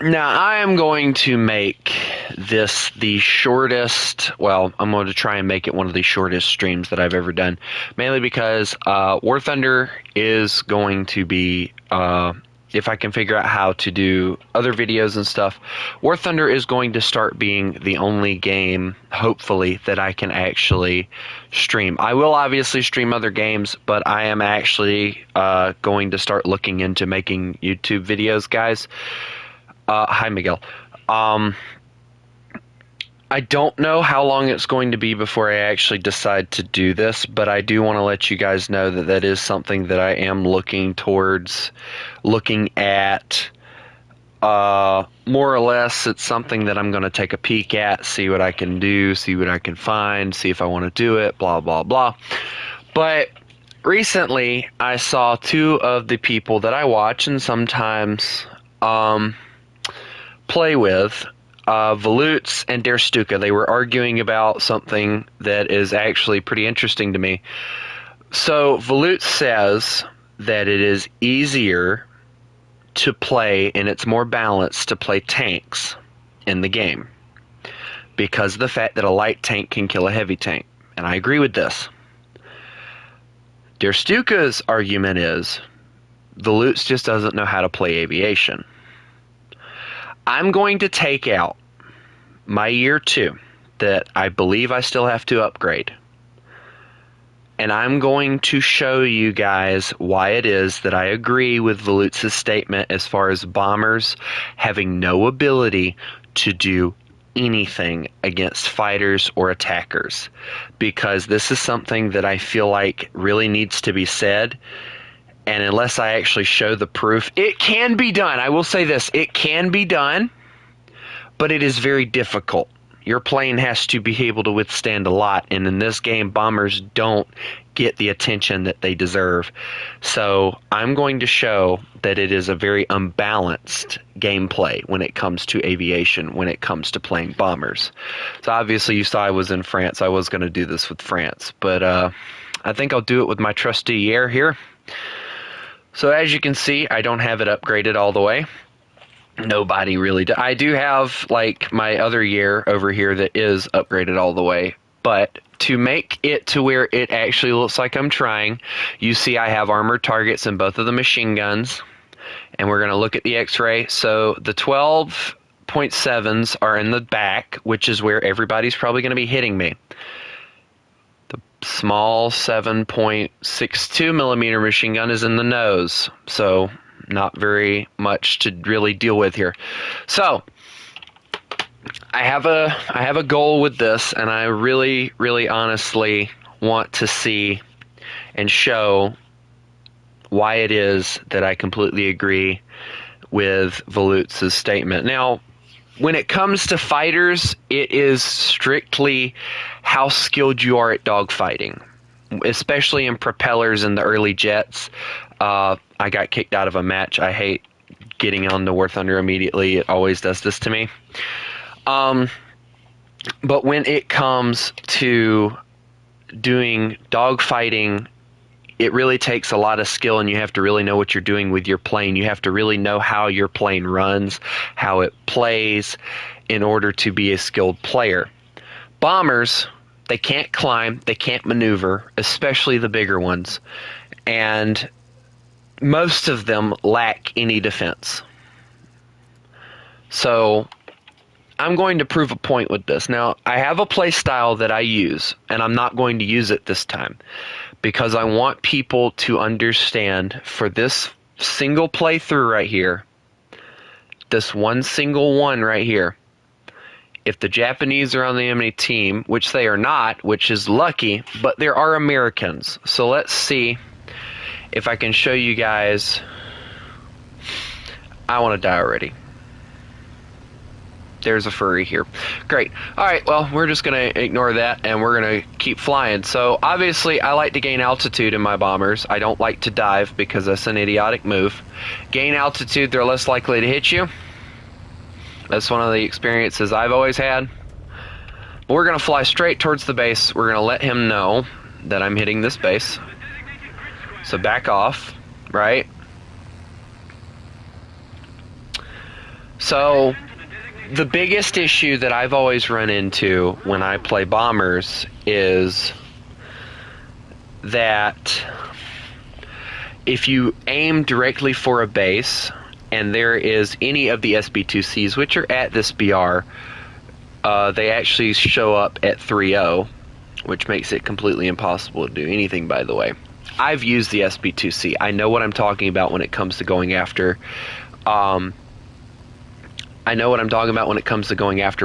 Now, I am going to make this the shortest, well, I'm going to try and make it one of the shortest streams that I've ever done, mainly because War Thunder is going to be, if I can figure out how to do other videos and stuff, War Thunder is going to start being the only game, hopefully, that I can actually stream. I will obviously stream other games, but I am actually going to start looking into making YouTube videos, guys. Hi, Miguel. I don't know how long it's going to be before I actually decide to do this, but I do want to let you guys know that that is something that I am looking towards, looking at. More or less, it's something that I'm going to take a peek at, see what I can do, see what I can find, see if I want to do it, blah, blah, blah. But recently, I saw two of the people that I watch and sometimes play with, Volutes and Der Stuka. They were arguing about something that is actually pretty interesting to me. So Volutes says that it is easier to play and it's more balanced to play tanks in the game because of the fact that a light tank can kill a heavy tank. And I agree with this. Der Stuka's argument is Volutes just doesn't know how to play aviation. I'm going to take out my year 2 that I believe I still have to upgrade. And I'm going to show you guys why it is that I agree with Volutes' statement as far as bombers having no ability to do anything against fighters or attackers. Because this is something that I feel like really needs to be said. And unless I actually show the proof, it can be done. I will say this, it can be done, but it is very difficult. Your plane has to be able to withstand a lot, and in this game, bombers don't get the attention that they deserve. So I'm going to show that it is a very unbalanced gameplay when it comes to aviation, when it comes to playing bombers. So obviously you saw I was in France. I was going to do this with France, but I think I'll do it with my trusty air here. So as you can see, I don't have it upgraded all the way. Nobody really does. I do have like my other year over here that is upgraded all the way. But to make it to where it actually looks like I'm trying, you see I have armored targets in both of the machine guns. And we're going to look at the X-ray. So the 12.7s are in the back, which is where everybody's probably going to be hitting me. Small 7.62 millimeter machine gun is in the nose, so not very much to really deal with here. So I have a goal with this, and I really honestly want to see and show why it is that I completely agree with Volutes' statement. Now, when it comes to fighters, it is strictly how skilled you are at dogfighting, especially in propellers and the early jets. I got kicked out of a match. I hate getting on the War Thunder immediately. It always does this to me. But when it comes to doing dogfighting, it really takes a lot of skill, and you have to really know what you're doing with your plane. You have to really know how your plane runs, how it plays, in order to be a skilled player. Bombers, they can't climb, they can't maneuver, especially the bigger ones, and most of them lack any defense. So I'm going to prove a point with this. Now, I have a play style that I use, and I'm not going to use it this time, because I want people to understand for this single playthrough right here, this one single one right here, if the Japanese are on the enemy team, which they are not, which is lucky, but there are Americans. So let's see if I can show you guys. I want to die already. There's a furry here. Great. Alright, well, we're just going to ignore that, and we're going to keep flying. So, obviously, I like to gain altitude in my bombers. I don't like to dive, because that's an idiotic move. Gain altitude, they're less likely to hit you. That's one of the experiences I've always had. But we're going to fly straight towards the base. We're going to let him know that I'm hitting this base. So, back off, right? So, the biggest issue that I've always run into when I play bombers is that if you aim directly for a base and there is any of the SB2Cs which are at this BR, they actually show up at 3-0, which makes it completely impossible to do anything, by the way. I've used the SB2C. I know what I'm talking about when it comes to going after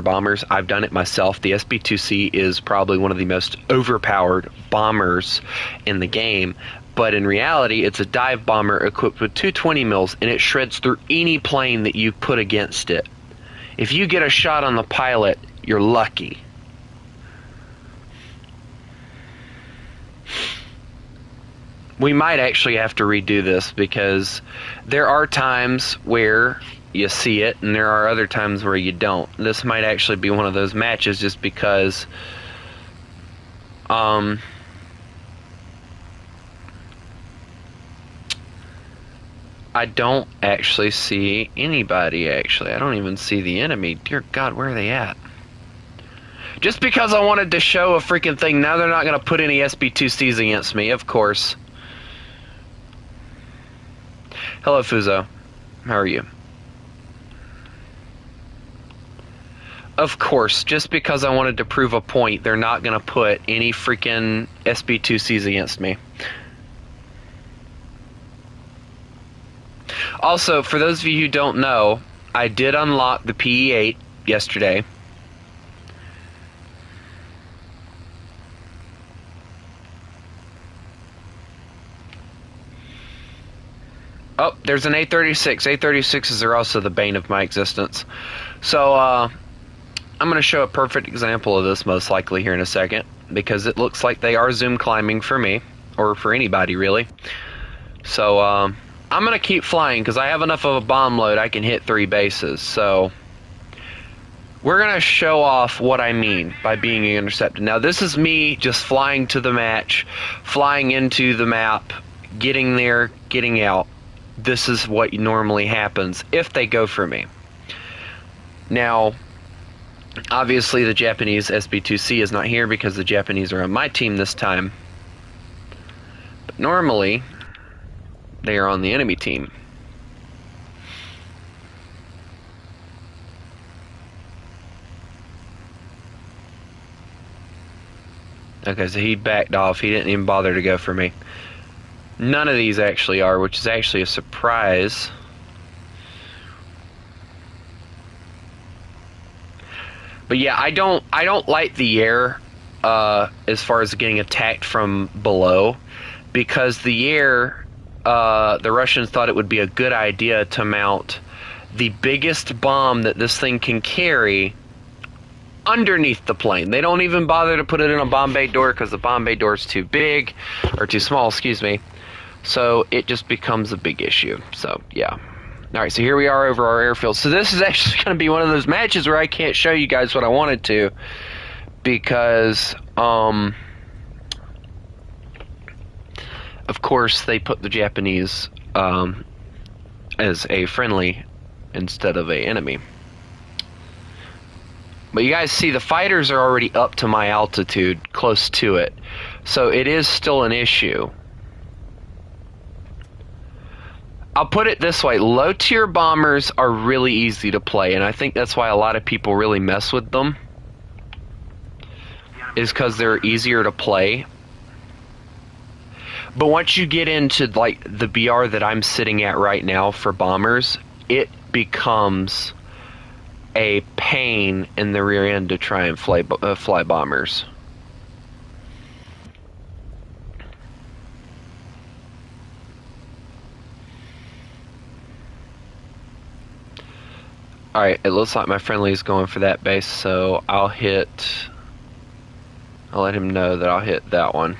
bombers. I've done it myself. The SB2C is probably one of the most overpowered bombers in the game, but in reality, it's a dive bomber equipped with 220 mils, and it shreds through any plane that you put against it. If you get a shot on the pilot, you're lucky. We might actually have to redo this because there are times where you see it and there are other times where you don't. This might actually be one of those matches just because I don't actually see anybody, actually. I don't even see the enemy. Dear God, where are they at? Just because I wanted to show a freaking thing, now they're not going to put any SB2Cs against me, of course. Hello, Fuzo. How are you? Of course, just because I wanted to prove a point, they're not going to put any freaking SB2Cs against me. Also, for those of you who don't know, I did unlock the PE-8 yesterday. Oh, there's an A-36. A-36s are also the bane of my existence. So, I'm going to show a perfect example of this most likely here in a second, because it looks like they are zoom climbing for me, or for anybody really. So, I'm going to keep flying because I have enough of a bomb load I can hit 3 bases. So, we're going to show off what I mean by being intercepted. Now, this is me just flying to the match, flying into the map, getting there, getting out. This is what normally happens if they go for me. Now, obviously the Japanese SB2C is not here because the Japanese are on my team this time. But normally, they are on the enemy team. Okay, so he backed off. He didn't even bother to go for me. None of these actually are, which is actually a surprise. But yeah, I don't like the air as far as getting attacked from below, because the air, the Russians thought it would be a good idea to mount the biggest bomb that this thing can carry underneath the plane. They don't even bother to put it in a bomb bay door because the bomb bay door is too big, or too small, excuse me. So it just becomes a big issue. So yeah. Alright, so here we are over our airfield. So this is actually going to be one of those matches where I can't show you guys what I wanted to, because of course they put the Japanese as a friendly instead of a enemy. But you guys see the fighters are already up to my altitude, close to it. So it is still an issue. I'll put it this way, low tier bombers are really easy to play, and I think that's why a lot of people really mess with them, is because they're easier to play. But once you get into like the BR that I'm sitting at right now for bombers, it becomes a pain in the rear end to try and fly bombers. Alright, it looks like my friendly is going for that base, so I'll let him know that I'll hit that one.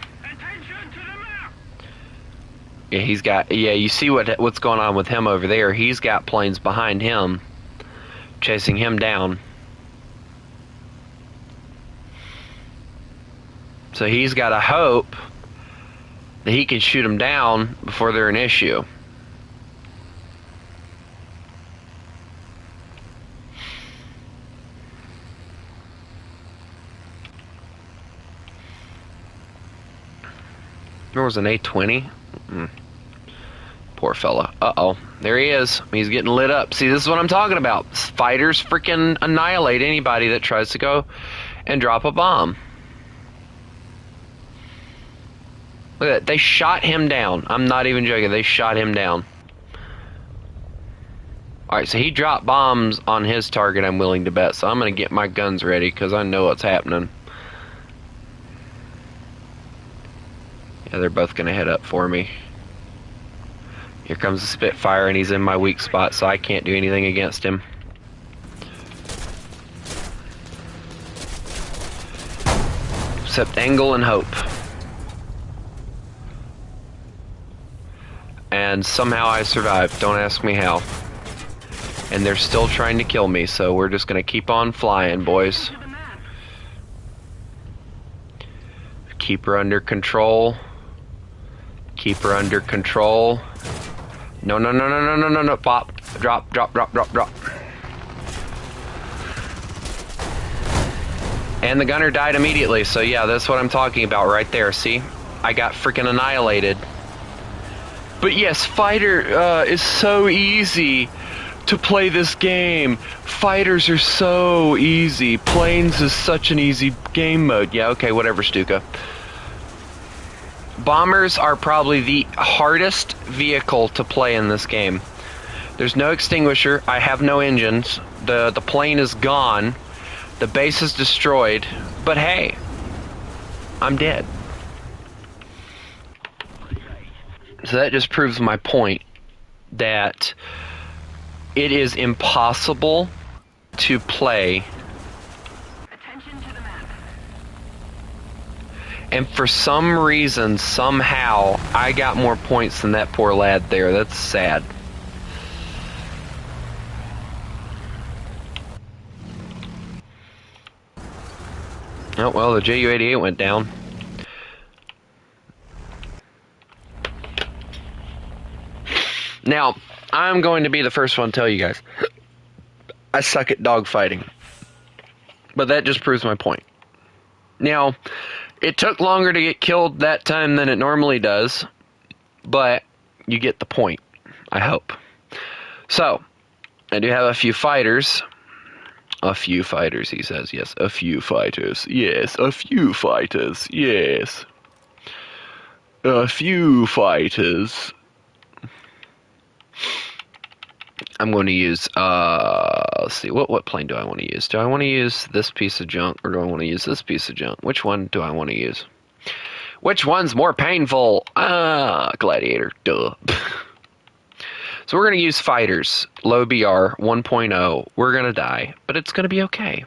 Yeah, you see what's going on with him over there. He's got planes behind him, chasing him down. So he's got to hope that he can shoot them down before they're an issue. There was an A-20. Poor fella. Uh-oh. There he is. He's getting lit up. See, this is what I'm talking about. Fighters freaking annihilate anybody that tries to go and drop a bomb. Look at that. They shot him down. I'm not even joking. They shot him down. Alright, so he dropped bombs on his target, I'm willing to bet. So I'm going to get my guns ready because I know what's happening. Yeah, they're both going to head up for me. Here comes the Spitfire, and he's in my weak spot, so I can't do anything against him. Except angle and hope. And somehow I survived. Don't ask me how. And they're still trying to kill me, so we're just going to keep on flying, boys. Keep her under control. Keep her under control. No, no, no, no, no, no, no, no. Pop. Drop, drop, drop, drop, drop. And the gunner died immediately, so yeah, that's what I'm talking about right there, see? I got freaking annihilated. But yes, Fighter is so easy to play this game. Fighters are so easy. Planes is such an easy game mode. Yeah, okay, whatever, Stuka. Bombers are probably the hardest vehicle to play in this game. There's no extinguisher. I have no engines. The plane is gone. The base is destroyed. But hey, I'm dead. So that just proves my point that it is impossible to play. And for some reason, somehow, I got more points than that poor lad there. That's sad. Oh, well, the Ju-88 went down. Now, I'm going to be the first one to tell you guys, I suck at dogfighting. But that just proves my point. Now, it took longer to get killed that time than it normally does, but you get the point, I hope. So, I do have a few fighters. A few fighters, he says. Yes, a few fighters. Yes, a few fighters. Yes. A few fighters. I'm going to use, let's see, what plane do I want to use? Do I want to use this piece of junk, or do I want to use this piece of junk? Which one do I want to use? Which one's more painful? Gladiator, duh. So we're going to use fighters, low BR, 1.0. We're going to die, but it's going to be okay.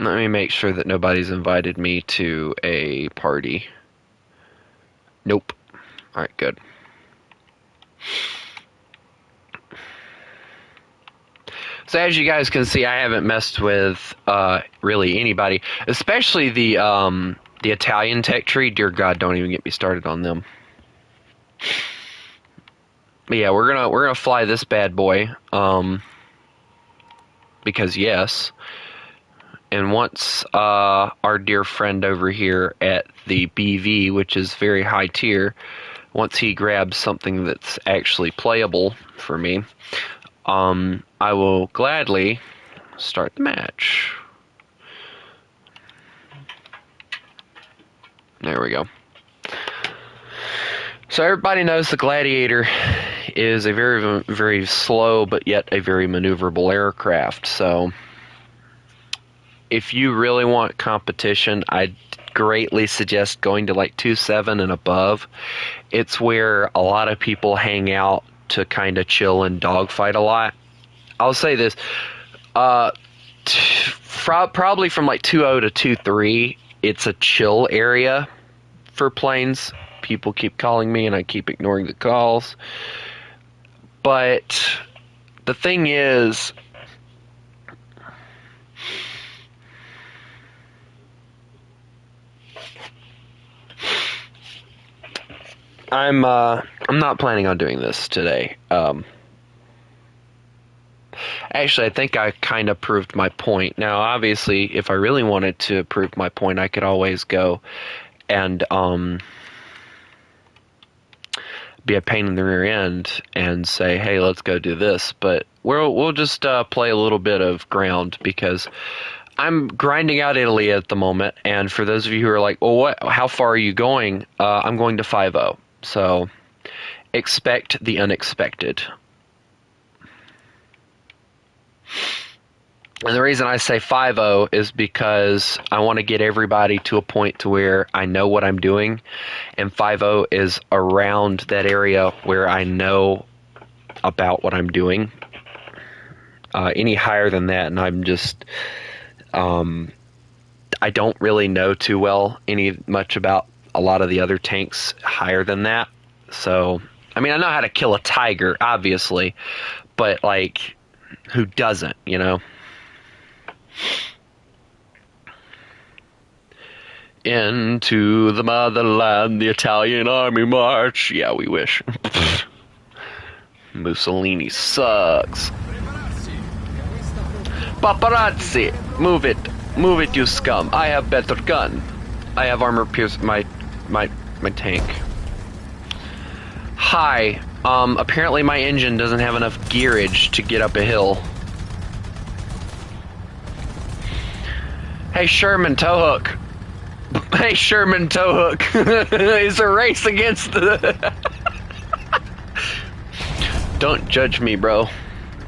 Let me make sure that nobody's invited me to a party. Nope. Alright, good. So as you guys can see, I haven't messed with really anybody, especially the Italian tech tree. Dear God, don't even get me started on them. But yeah, we're gonna fly this bad boy, because yes. And once our dear friend over here at the BV, which is very high tier, once he grabs something that's actually playable for me, I will gladly start the match. There we go. So everybody knows the Gladiator is a very, very slow but yet a very maneuverable aircraft. So if you really want competition, I'd greatly suggest going to like 2.7 and above. It's where a lot of people hang out to kind of chill and dogfight a lot. I'll say this, probably from like 2.0 to 2.3, it's a chill area for planes. People keep calling me and I keep ignoring the calls. But the thing is, I'm not planning on doing this today. Actually, I think I kind of proved my point. Now, obviously, if I really wanted to prove my point, I could always go and be a pain in the rear end and say, "Hey, let's go do this." But we'll just play a little bit of ground because I'm grinding out Italy at the moment. And for those of you who are like, "Well, what? How far are you going?" I'm going to 5-0. So expect the unexpected. And the reason I say 5-0 is because I want to get everybody to a point to where I know what I'm doing, and 5-0 is around that area where I know about what I'm doing. Any higher than that, and I'm just I don't really know too well much about a lot of the other tanks higher than that. So, I mean, I know how to kill a tiger, obviously, but like, who doesn't, you know? Into the motherland, the Italian army march. Yeah, we wish. Mussolini sucks. Paparazzi, move it, you scum. I have better gun. I have armor pierce my tank. Hi. Apparently my engine doesn't have enough gearage to get up a hill. Hey Sherman Towhook. Hey Sherman Towhook. It's a race against the... Don't judge me, bro.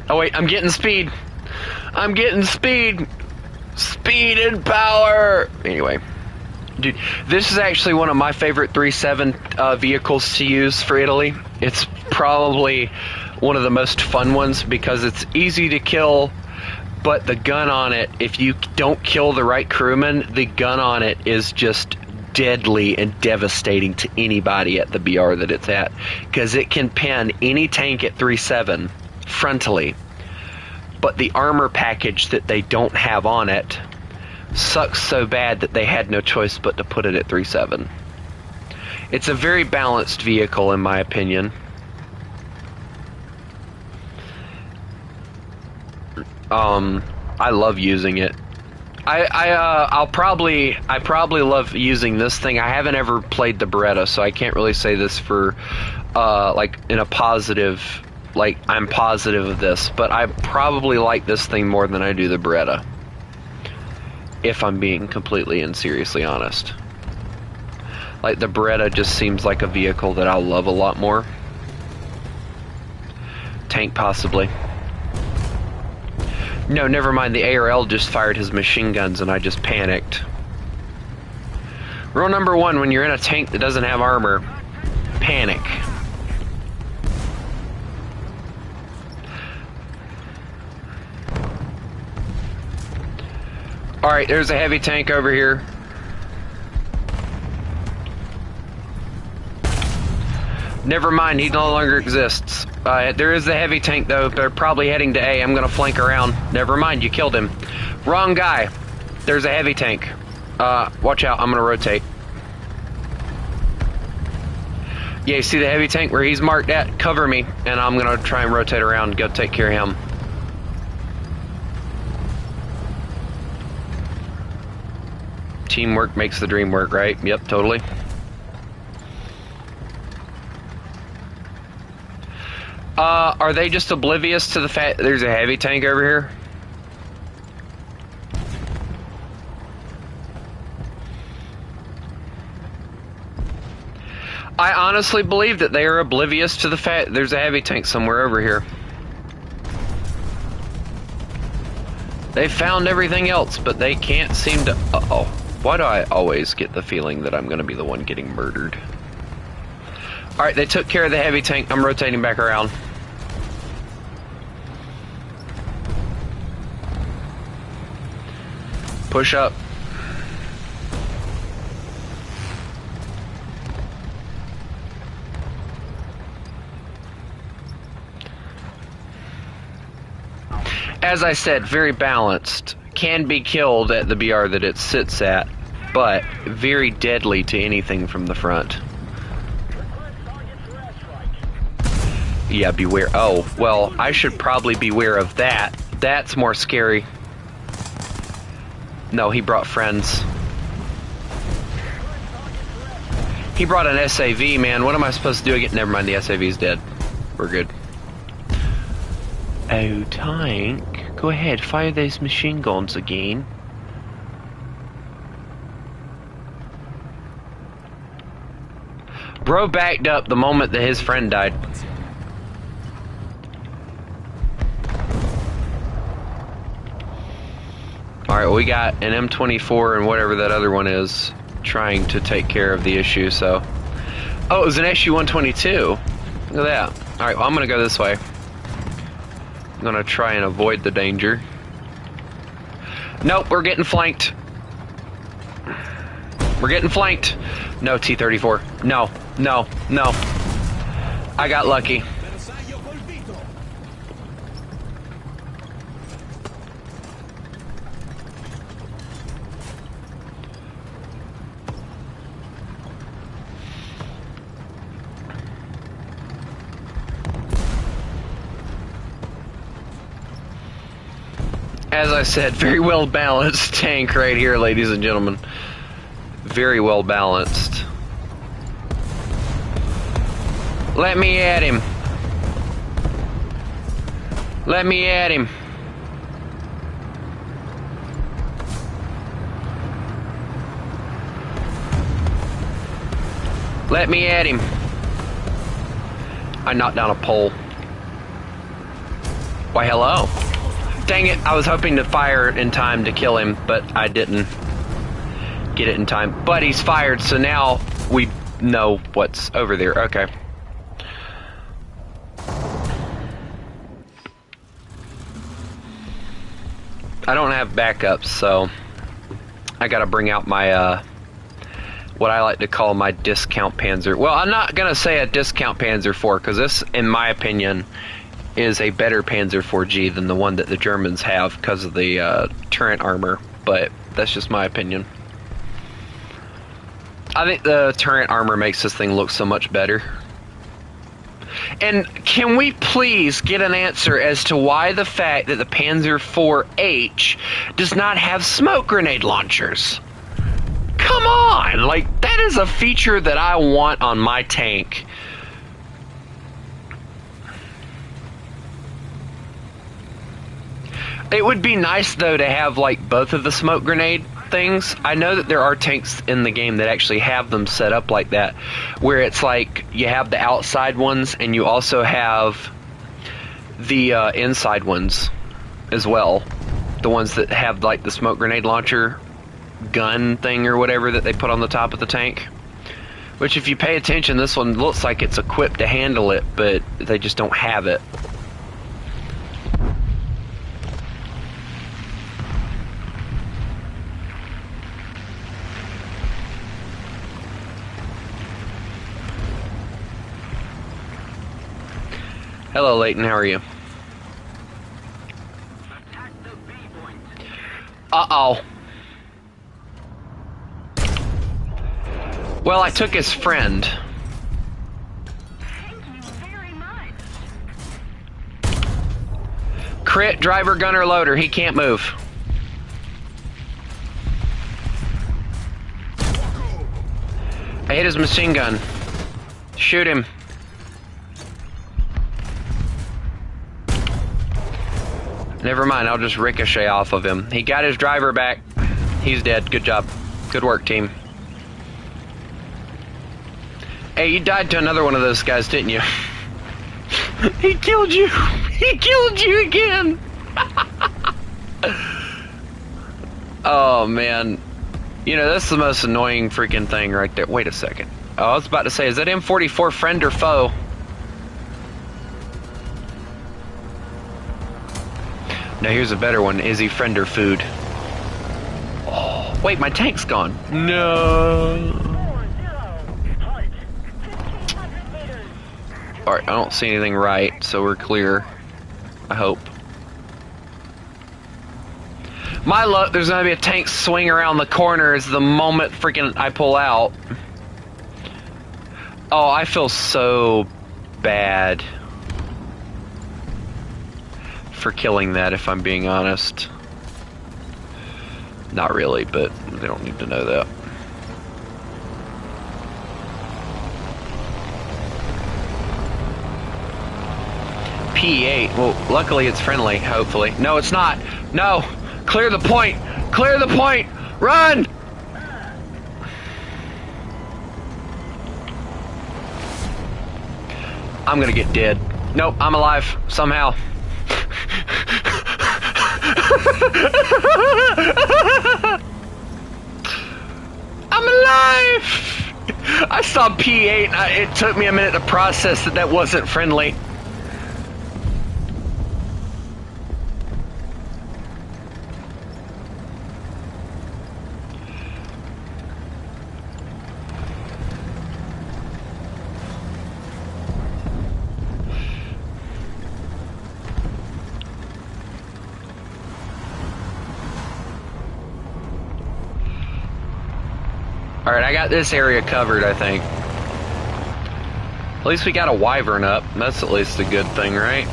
Oh wait, I'm getting speed. I'm getting speed. Speed and power. Anyway. Dude, this is actually one of my favorite 3.7 vehicles to use for Italy. It's probably one of the most fun ones because it's easy to kill, but the gun on it, if you don't kill the right crewman, the gun on it is just deadly and devastating to anybody at the BR that it's at, because it can pin any tank at 3.7 frontally, but the armor package that they don't have on it sucks so bad that they had no choice but to put it at 3.7. It's a very balanced vehicle in my opinion. I love using it. I probably love using this thing. I haven't ever played the Beretta, so I can't really say this for like in a positive, like I'm positive of this, but I probably like this thing more than I do the Beretta, if I'm being completely and seriously honest. Like the Beretta just seems like a vehicle that I'll love a lot more. Tank possibly. No, never mind. The ARL just fired his machine guns and I just panicked. Rule number 1 when you're in a tank that doesn't have armor, panic. Alright, there's a heavy tank over here. Never mind, he no longer exists. There is a heavy tank though. They're probably heading to A. I'm gonna flank around. Never mind, you killed him. Wrong guy. There's a heavy tank. Watch out, I'm gonna rotate. Yeah, you see the heavy tank where he's marked at? Cover me, and I'm gonna try and rotate around and go take care of him. Teamwork makes the dream work, right? Yep, totally. Are they just oblivious to the fact that there's a heavy tank over here? I honestly believe that they are oblivious to the fact that there's a heavy tank somewhere over here. They found everything else, but they can't seem to... Uh-oh. Why do I always get the feeling that I'm going to be the one getting murdered? Alright, they took care of the heavy tank. I'm rotating back around. Push up. As I said, very balanced. Can be killed at the BR that it sits at, but very deadly to anything from the front. Yeah, beware. Oh, well, I should probably beware of that. That's more scary. No, he brought friends. He brought an SAV, man. What am I supposed to do again? Never mind, the SAV's dead. We're good. Oh, tank. Go ahead, fire those machine guns again. Bro backed up the moment that his friend died. Alright, we got an M24 and whatever that other one is trying to take care of the issue, so... Oh, it was an SU-122. Look at that. Alright, well, I'm gonna go this way. I'm gonna try and avoid the danger. Nope, we're getting flanked. We're getting flanked. No, T-34. No, no, no. I got lucky. As I said, very well balanced tank right here, ladies and gentlemen. Very well balanced. Let me at him. Let me at him. Let me at him. I knocked down a pole. Why, hello. Dang it, I was hoping to fire in time to kill him, but I didn't get it in time. But he's fired, so now we know what's over there. Okay. I don't have backups, so I gotta bring out my, what I like to call my discount Panzer. Well, I'm not gonna say a discount Panzer IV, because this, in my opinion, is a better Panzer IV-G than the one that the Germans have because of the turret armor, but that's just my opinion. I think the turret armor makes this thing look so much better. And can we please get an answer as to why the fact that the Panzer IV-H does not have smoke grenade launchers? Come on! Like, that is a feature that I want on my tank. It would be nice, though, to have, like, both of the smoke grenade things. I know that there are tanks in the game that actually have them set up like that, where it's like you have the outside ones and you also have the inside ones as well. The ones that have, like, the smoke grenade launcher gun thing or whatever that they put on the top of the tank. Which, if you pay attention, this one looks like it's equipped to handle it, but they just don't have it. Hello, Leighton. How are you? Uh-oh. Well, I took his friend. Thank you very much. Crit, driver, gunner, loader. He can't move. I hit his machine gun. Shoot him. Never mind, I'll just ricochet off of him. He got his driver back. He's dead. Good job. Good work, team. Hey, you died to another one of those guys, didn't you? He killed you. He killed you again. Oh, man. You know, that's the most annoying freaking thing right there. Wait a second. Oh, I was about to say, is that M44 friend or foe? Now here's a better one. Is he friend or food? Oh, wait, my tank's gone. No. Alright, I don't see anything right, so we're clear. I hope. My luck, there's gonna be a tank swing around the corners the moment freaking I pull out. Oh, I feel so bad. for killing that, if I'm being honest. Not really, but they don't need to know that. P8. Well, luckily it's friendly, hopefully. No, it's not. No! Clear the point! Clear the point! Run! I'm gonna get dead. Nope, I'm alive. Somehow. I'm alive! I saw P8 and it took me a minute to process that that wasn't friendly. Alright, I got this area covered, I think. At least we got a wyvern up. That's at least a good thing, right?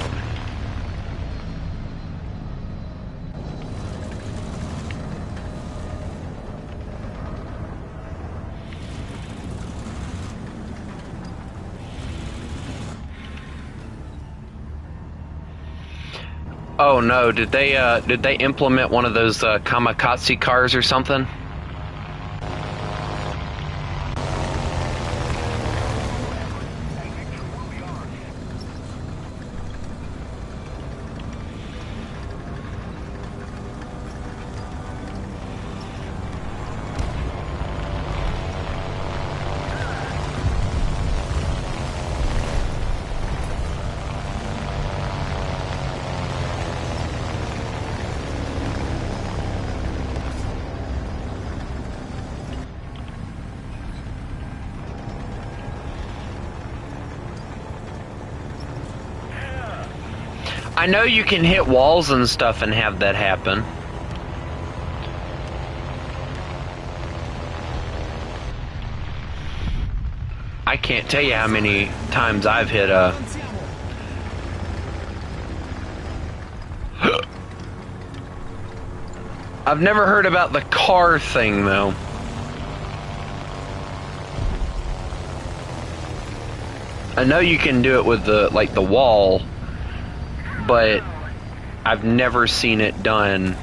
Oh no, did they implement one of those kamikaze cars or something? I know you can hit walls and stuff and have that happen. I can't tell you how many times I've hit a... I've never heard about the car thing, though. I know you can do it with the, like, the wall, but I've never seen it done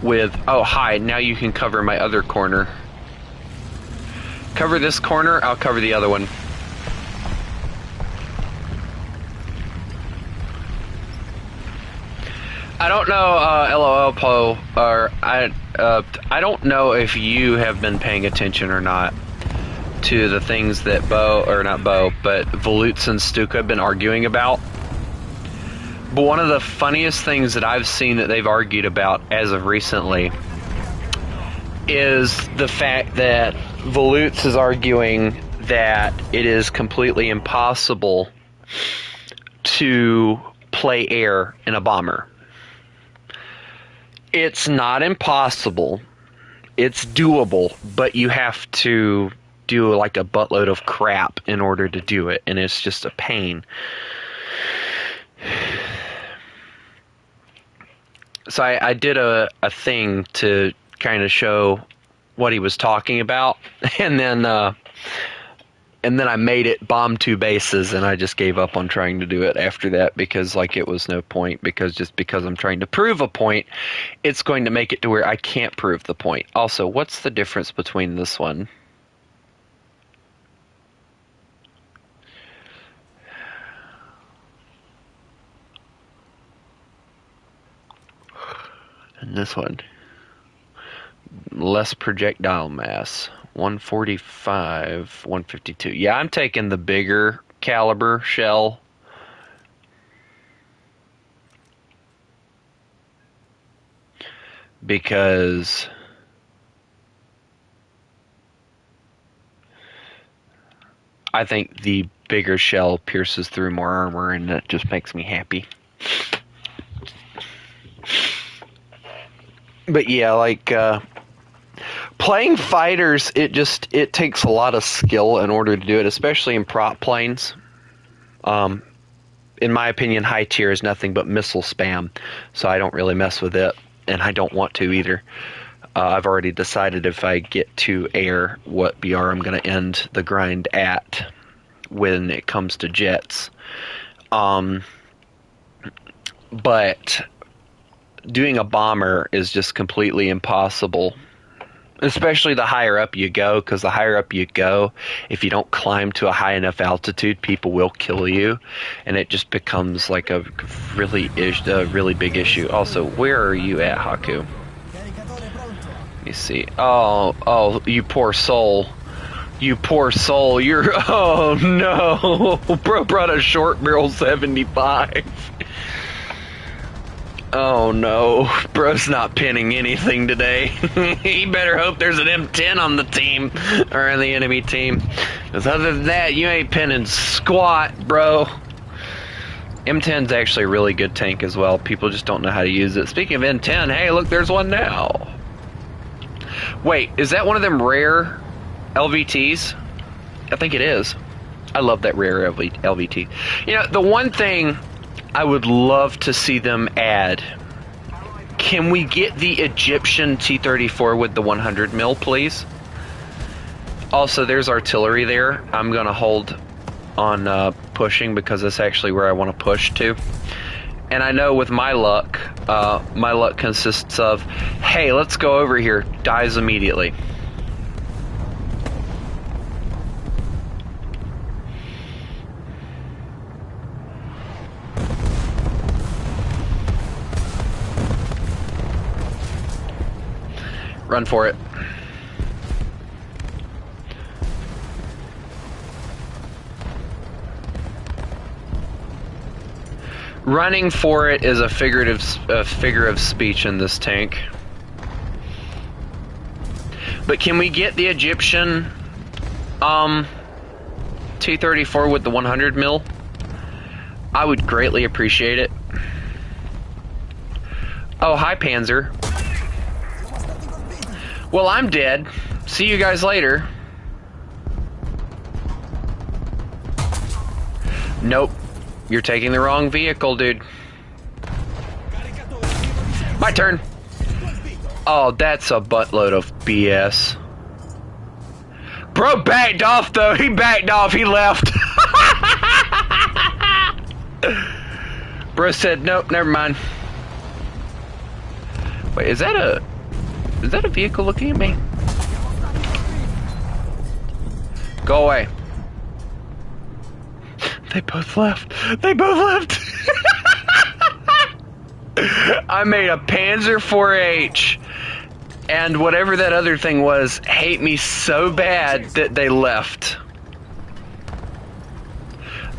with... Oh, hi, now you can cover my other corner. Cover this corner, I'll cover the other one. I don't know, LOL Poe, or I don't know if you have been paying attention or not to the things that but Volutes and Stuka have been arguing about. But one of the funniest things that I've seen that they've argued about as of recently is the fact that Volutes is arguing that it is completely impossible to play air in a bomber. It's not impossible. It's doable, but you have to do like a buttload of crap in order to do it, and it's just a pain. So I did a thing to kind of show what he was talking about, and then I made it bomb 2 bases, and I just gave up on trying to do it after that because like it was no point, because I'm trying to prove a point, it's going to make it to where I can't prove the point. Also, what's the difference between this one? And this one? Less projectile mass. 145, 152. Yeah, I'm taking the bigger caliber shell. Because I think the bigger shell pierces through more armor, and that just makes me happy. But yeah, like, Playing fighters, it takes a lot of skill in order to do it, especially in prop planes. In my opinion, high tier is nothing but missile spam, so I don't really mess with it, and I don't want to either. I've already decided if I get to air what BR I'm going to end the grind at when it comes to jets. But doing a bomber is just completely impossible. Especially the higher up you go, because the higher up you go, if you don't climb to a high enough altitude, people will kill you, and it just becomes like a really big issue. Also, where are you at, Haku? Let me see. Oh, you poor soul. You poor soul. You're... Oh, no. Bro brought a short barrel 75. Oh no, bro's not pinning anything today. He better hope there's an M10 on the team, or on the enemy team. Because other than that, you ain't pinning squat, bro. M10's actually a really good tank as well. People just don't know how to use it. Speaking of M10, hey, look, there's one now. Wait, is that one of them rare LVTs? I think it is. I love that rare LVT. You know, the one thing I would love to see them add. Can we get the Egyptian T-34 with the 100 mil, please? Also, there's artillery there. I'm going to hold on pushing because that's actually where I want to push to. And I know with my luck consists of, hey, let's go over here. Dies immediately. Run for it. Running for it is a figure of speech in this tank. But can we get the Egyptian T-34 with the 100 mil? I would greatly appreciate it. Oh, hi, Panzer. Well, I'm dead. See you guys later. Nope. You're taking the wrong vehicle, dude. My turn. Oh, that's a buttload of BS. Bro backed off, though. He backed off. He left. Bro said, nope, never mind. Wait, is that a vehicle looking at me? Go away. They both left. They both left. I made a Panzer 4H and whatever that other thing was hate me so bad that they left.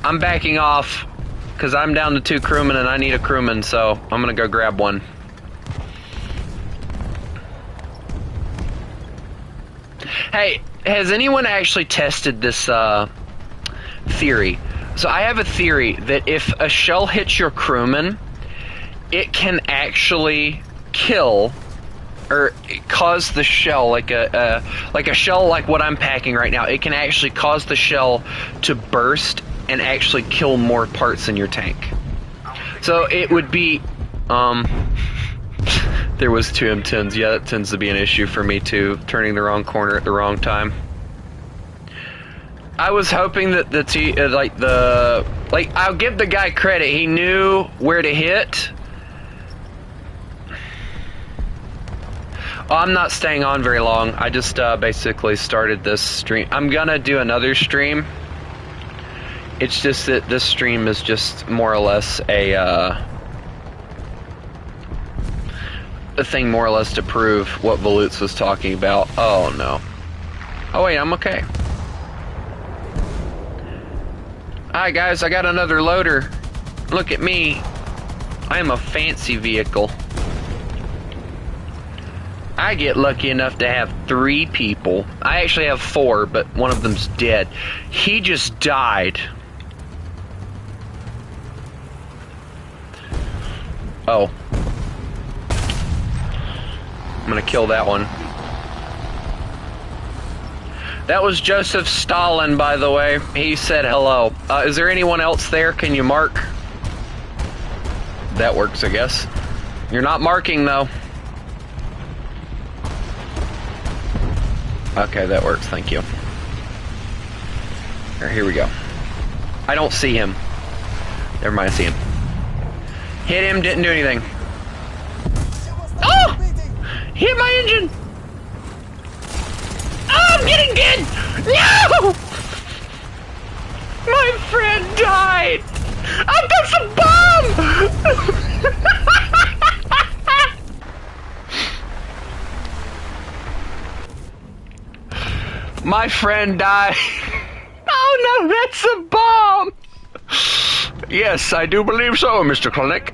I'm backing off because I'm down to 2 crewmen and I need a crewman, so I'm gonna go grab one. Hey, has anyone actually tested this theory? So I have a theory that if a shell hits your crewman, it can actually kill or cause the shell, like a shell like what I'm packing right now. It can actually cause the shell to burst and actually kill more parts in your tank. So it would be there was 2 M10s. Yeah, that tends to be an issue for me too, turning the wrong corner at the wrong time. I was hoping that I'll give the guy credit. He knew where to hit. Oh, I'm not staying on very long. I just basically started this stream. I'm gonna do another stream. It's just that this stream is just more or less a thing more or less to prove what Volutz was talking about. Oh no. Oh wait, I'm okay. Hi guys, I got another loader. Look at me. I am a fancy vehicle. I get lucky enough to have 3 people. I actually have 4, but one of them's dead. He just died. Oh. I'm gonna kill that one. That was Joseph Stalin, by the way. He said hello. Is there anyone else there? Can you mark? That works, I guess. You're not marking, though. Okay, that works. Thank you. Here we go. I don't see him. Never mind, I see him. Hit him, didn't do anything. Oh! Hit my engine! Oh, I'm getting dead! No! My friend died! I've got some bomb! My friend died. Oh no, that's a bomb! Yes, I do believe so, Mr. Klinik.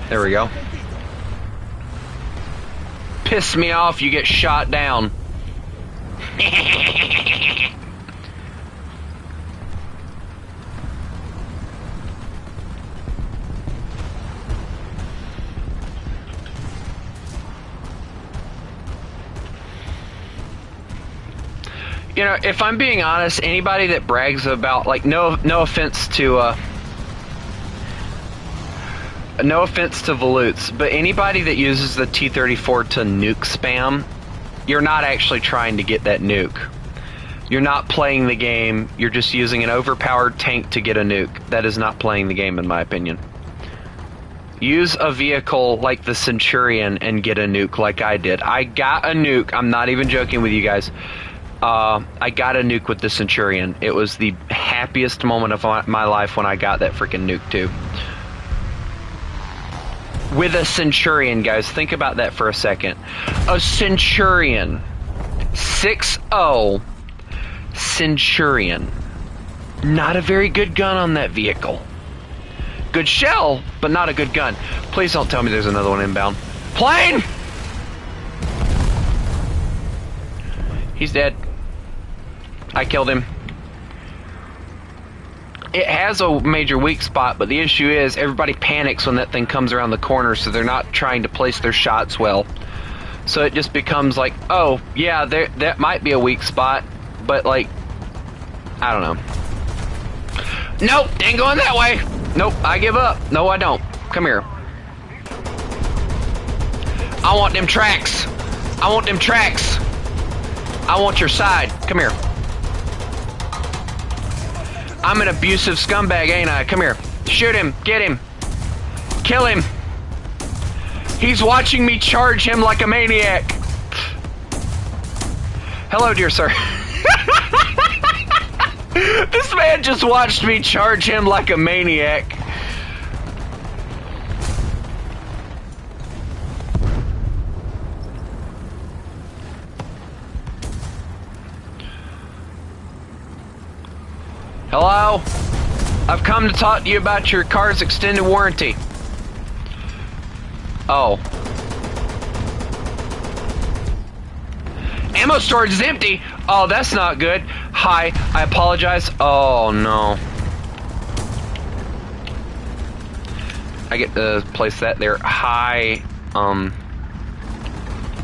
There we go. Piss me off, you get shot down. You know, if I'm being honest, anybody that brags about, like, no offense to Volutes, but anybody that uses the T-34 to nuke spam, you're not actually trying to get that nuke. You're not playing the game, you're just using an overpowered tank to get a nuke. That is not playing the game, in my opinion. Use a vehicle like the Centurion and get a nuke like I did. I got a nuke, I'm not even joking with you guys. I got a nuke with the Centurion. It was the happiest moment of my life when I got that freaking nuke too. With a Centurion, guys, think about that for a second. A Centurion. 6.0 Centurion. Not a very good gun on that vehicle. Good shell, but not a good gun. Please don't tell me there's another one inbound. Plane! He's dead. I killed him. It has a major weak spot, but the issue is everybody panics when that thing comes around the corner, so they're not trying to place their shots well. So it just becomes like, oh, yeah, that might be a weak spot, but like, I don't know. Nope, ain't going that way. Nope, I give up. No, I don't. Come here. I want them tracks. I want them tracks. I want your side. Come here. I'm an abusive scumbag, ain't I? Come here. Shoot him. Get him. Kill him. He's watching me charge him like a maniac. Hello, dear sir. This man just watched me charge him like a maniac. Hello? I've come to talk to you about your car's extended warranty. Oh. Ammo storage is empty. Oh, that's not good. Hi, I apologize. Oh, no. I get to place that there. Hi,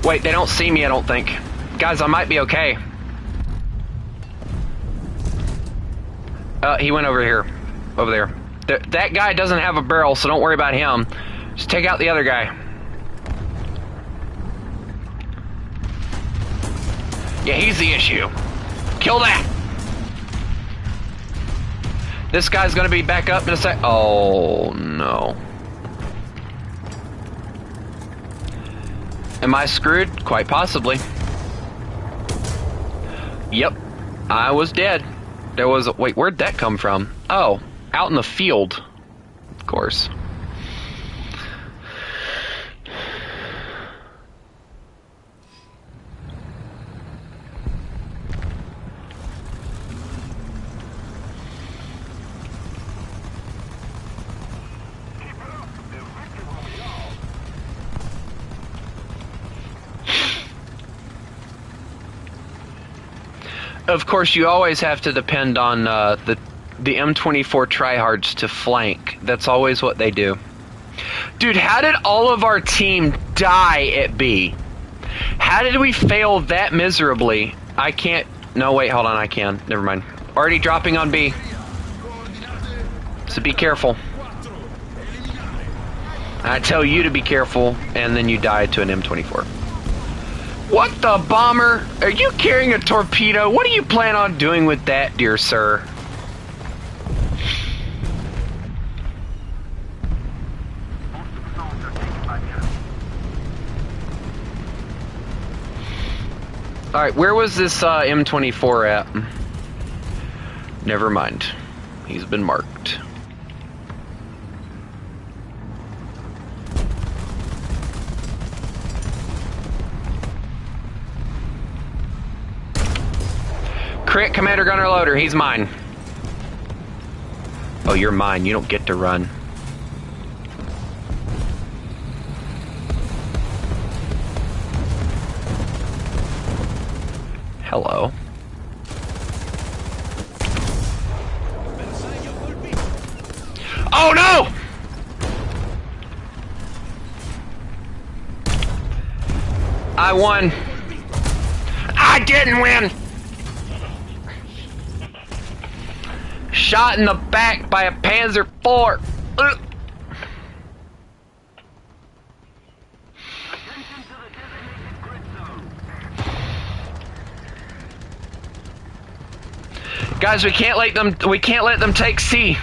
wait, they don't see me, I don't think. Guys, I might be okay. He went over here. Over there. That guy doesn't have a barrel, so don't worry about him. Just take out the other guy. Yeah, he's the issue. Kill that! This guy's gonna be back up in a sec. Oh, no. Am I screwed? Quite possibly. Yep. I was dead. There was a, wait, where'd that come from? Oh, out in the field. Of course. of course, you always have to depend on the M24 tryhards to flank. That's always what they do. Dude, how did all of our team die at B? How did we fail that miserably? I can't... No, wait, hold on, I can. Never mind. Already dropping on B. So be careful. I tell you to be careful, and then you die to an M24. What the bomber? Are you carrying a torpedo? What do you plan on doing with that, dear sir? Alright, where was this M24 at? Never mind. He's been marked. Crit, Commander Gunner Loader, he's mine. Oh, you're mine. You don't get to run. Hello. Oh no! I won. I didn't win! Shot in the back by a Panzer IV. Ugh. Guys, we can't let them take C.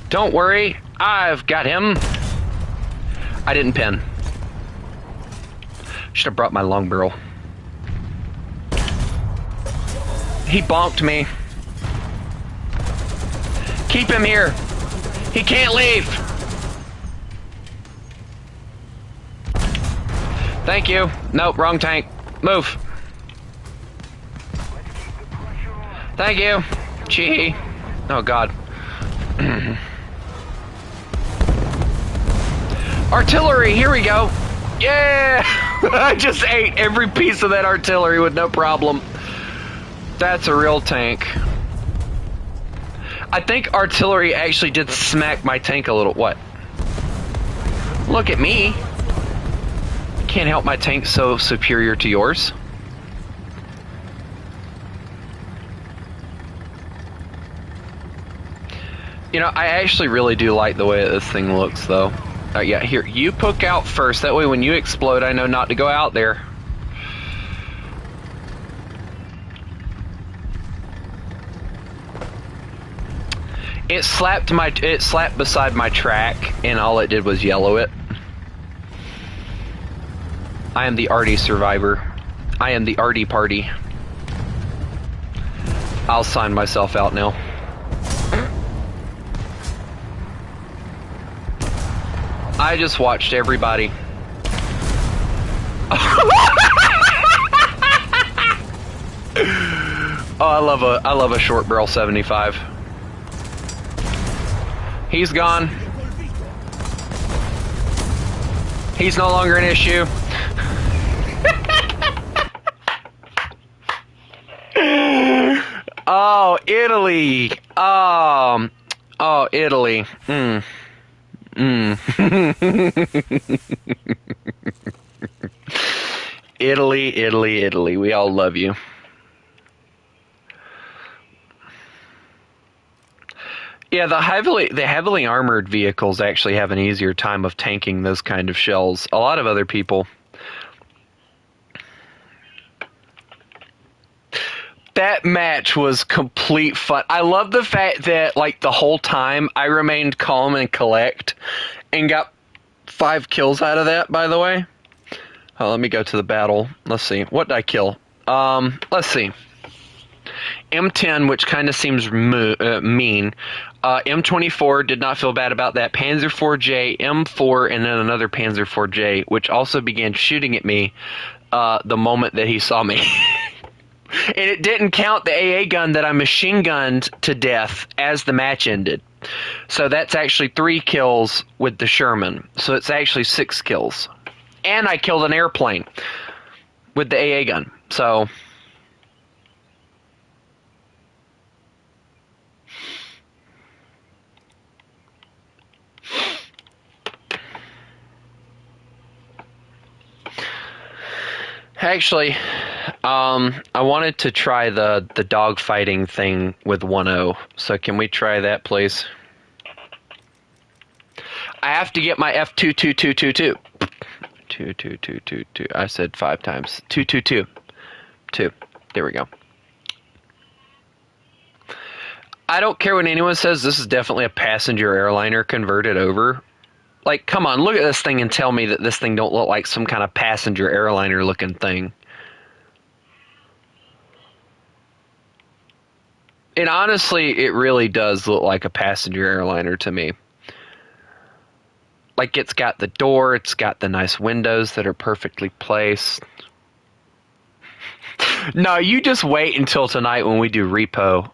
Don't worry, I've got him. I didn't pin. Should have brought my long barrel. He bonked me. Keep him here. He can't leave. Thank you. Nope, wrong tank. Move. Thank you. Gee. Oh, God. Artillery, here we go. Yeah! I just ate every piece of that artillery with no problem. That's a real tank. I think artillery actually did smack my tank a little. What? Look at me. Can't help my tank so superior to yours. You know, I actually really do like the way this thing looks, though. Yeah, here, you poke out first. That way when you explode, I know not to go out there. It slapped beside my track, and all it did was yellow it. I am the arty survivor. I am the arty party. I'll sign myself out now. I just watched everybody. Oh, I love a short barrel 75. He's gone. He's no longer an issue. Oh, Italy. Oh, Italy. Italy, Italy, Italy. We all love you. Yeah, the heavily armored vehicles actually have an easier time of tanking those kind of shells. A lot of other people. That match was complete fun. I love the fact that, like, the whole time I remained calm and collect and got 5 kills out of that, by the way. Oh, let me go to the battle. Let's see. What did I kill? Let's see. M10, which kind of seems mean. M24, did not feel bad about that. Panzer IV-J, M4, and then another Panzer IV-J, which also began shooting at me the moment that he saw me. And it didn't count the AA gun that I machine gunned to death as the match ended. So that's actually 3 kills with the Sherman. So it's actually 6 kills. And I killed an airplane with the AA gun. So Actually, I wanted to try the dog fighting thing with 1.0. So can we try that, please? I have to get my F22222. 22222. I said 5 times. 222. 2. There we go. I don't care what anyone says. This is definitely a passenger airliner converted over. Like, come on, look at this thing and tell me that this thing don't look like some kind of passenger airliner looking thing. And honestly, it really does look like a passenger airliner to me. Like, it's got the door, it's got the nice windows that are perfectly placed. No, you just wait until tonight when we do repo.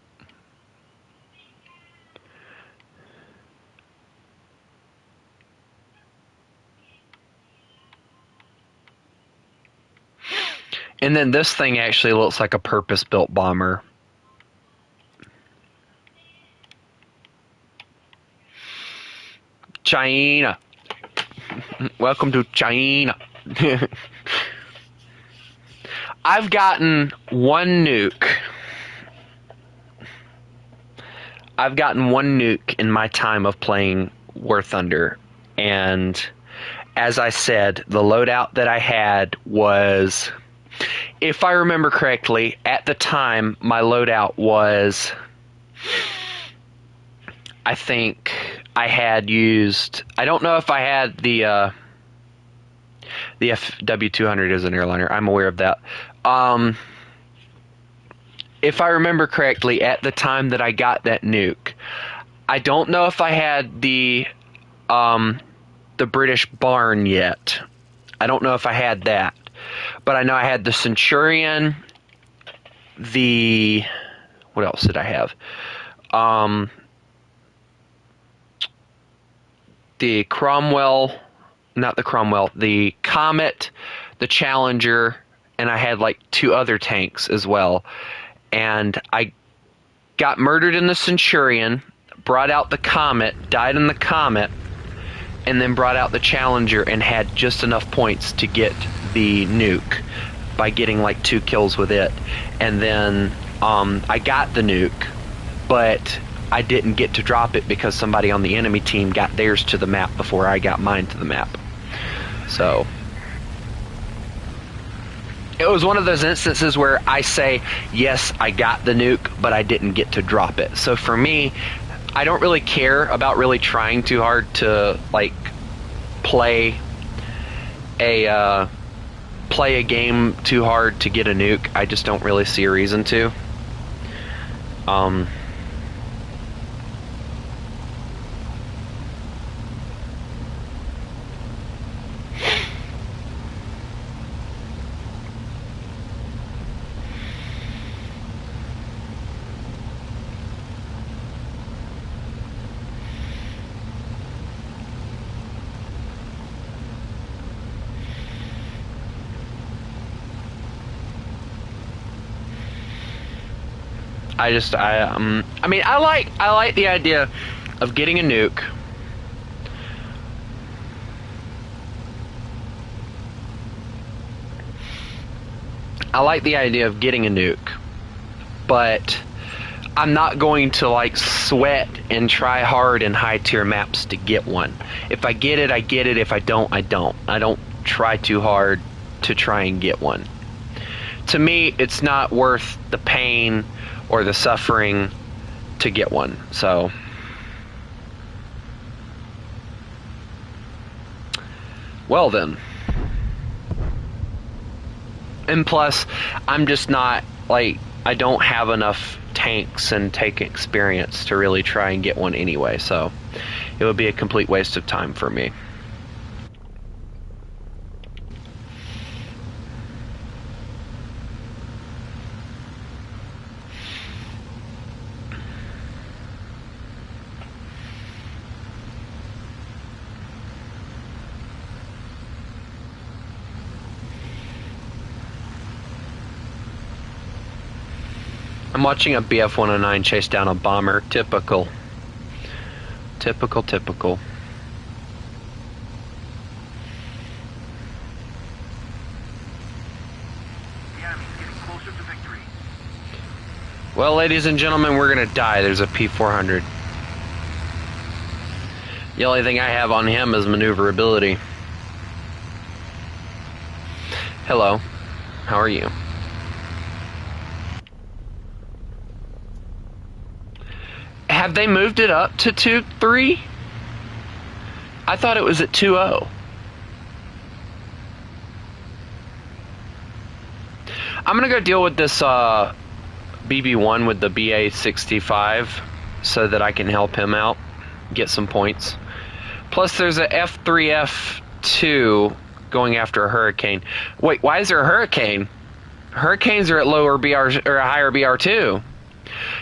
And then this thing actually looks like a purpose-built bomber. China. Welcome to China. I've gotten one nuke. I've gotten one nuke in my time of playing War Thunder. And as I said, the loadout that I had was, if I remember correctly, at the time, my loadout was, I think I had used, I don't know if I had the FW200 as an airliner. I'm aware of that. If I remember correctly, at the time that I got that nuke, I don't know if I had the British barn yet. I don't know if I had that. But I know I had the Centurion, what else did I have? The Cromwell, not the Cromwell, the Comet, the Challenger, and I had like 2 other tanks as well. And I got murdered in the Centurion, brought out the Comet, died in the Comet, and then brought out the Challenger and had just enough points to get the nuke by getting like 2 kills with it. And then I got the nuke, but I didn't get to drop it because somebody on the enemy team got theirs to the map before I got mine to the map. So it was one of those instances where I say, yes, I got the nuke, but I didn't get to drop it. So for me, I don't really care about really trying too hard to like play a game too hard to get a nuke. I just don't really see a reason to. I like the idea of getting a nuke. I like the idea of getting a nuke, but I'm not going to like sweat and try hard in high tier maps to get one. If I get it, I get it. If I don't, I don't. I don't try too hard to try and get one. To me, it's not worth the pain or the suffering to get one. So well then. And plus, I'm just not, like, I don't have enough tanks and tank experience to really try and get one anyway, so it would be a complete waste of time for me. I'm watching a BF-109 chase down a bomber. Typical. Typical, typical. Well, ladies and gentlemen, we're gonna die. There's a P-400. The only thing I have on him is maneuverability. Hello. How are you? Have they moved it up to 2-3? I thought it was at 2-0. I'm gonna go deal with this BB1 with the BA-65 so that I can help him out, get some points. Plus there's a F3F2 going after a Hurricane. Wait, why is there a Hurricane? Hurricanes are at lower BR or a higher BR2.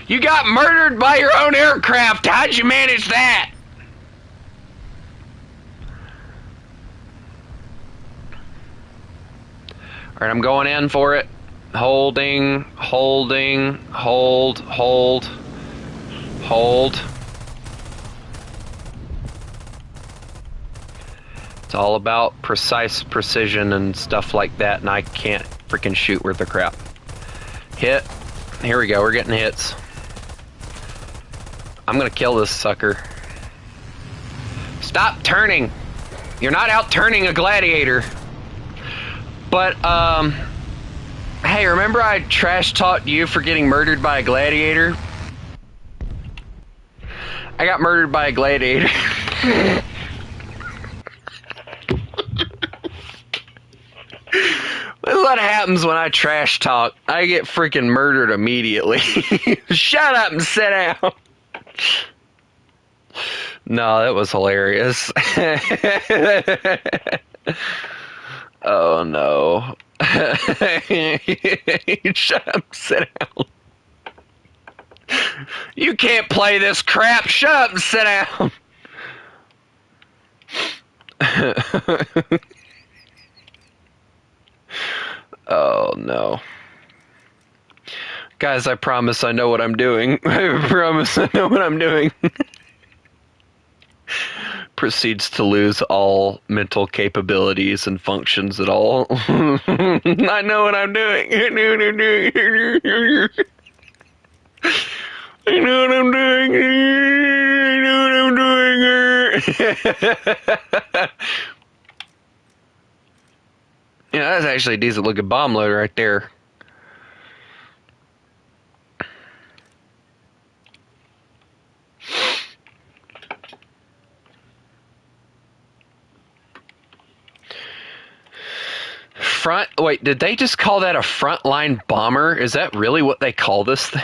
You got murdered by your own aircraft. How'd you manage that? Alright, I'm going in for it. Holding, hold. It's all about precise precision and stuff like that, and I can't freaking shoot worth a crap. Hit. Here we go, we're getting hits. I'm gonna kill this sucker. Stop turning! You're not out turning a gladiator. But, hey, remember I trash talked you for getting murdered by a gladiator? I got murdered by a gladiator. This is what happens when I trash talk. I get freaking murdered immediately. Shut up and sit down. No, that was hilarious. Oh no. Shut up, sit down. You can't play this crap. Shut up and sit down. Oh no. Guys, I promise I know what I'm doing. I promise I know what I'm doing. Proceeds to lose all mental capabilities and functions at all. I know what I'm doing. I know what I'm doing. I know what I'm doing. I know what I'm doing. Yeah, that's actually a decent looking bomb loader right there. Wait, did they just call that a frontline bomber? Is that really what they call this thing?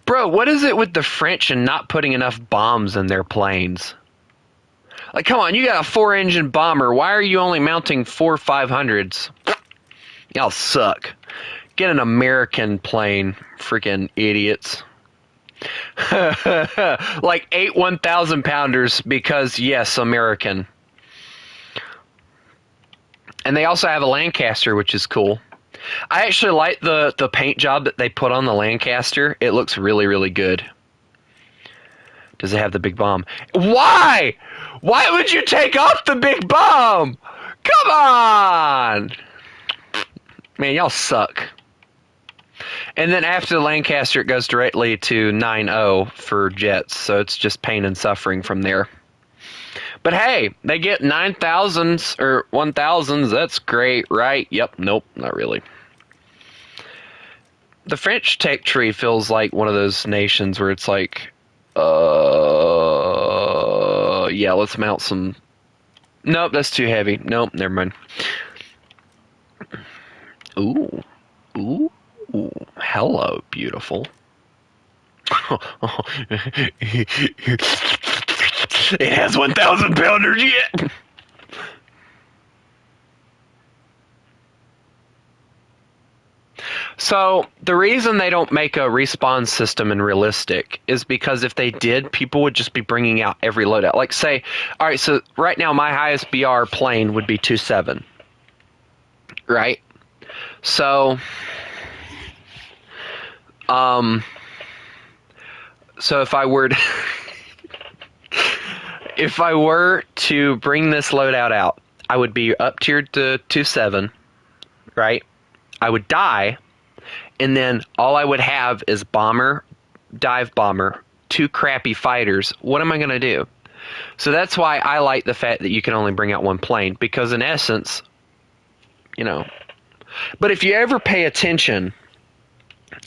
Bro, what is it with the French and not putting enough bombs in their planes? Like, come on, you got a 4-engine bomber. Why are you only mounting 4 500s? Y'all suck. Get an American plane, freaking idiots. Like 8 1,000-pounders because, yes, American. And they also have a Lancaster, which is cool. I actually like the paint job that they put on the Lancaster. It looks really, really good. Does it have the big bomb? Why? Why would you take off the big bomb? Come on! Man, y'all suck. And then after the Lancaster, it goes directly to 9.0 for jets, so it's just pain and suffering from there. But hey, they get 9,000s or 1,000s. That's great, right? Yep, nope, not really. The French tech tree feels like one of those nations where it's like, yeah, let's mount some. Nope, that's too heavy. Nope, never mind. Ooh, ooh, hello, beautiful. It has 1,000 pounders yet. So, the reason they don't make a respawn system in Realistic is because if they did, people would just be bringing out every loadout. Like, say, alright, so right now my highest BR plane would be 2.7. Right? So, So if I were to, if I were to bring this loadout out, I would be up tiered to 2-7, right? I would die, and then all I would have is bomber, dive bomber, 2 crappy fighters. What am I going to do? So that's why I like the fact that you can only bring out 1 plane, because in essence, you know. But if you ever pay attention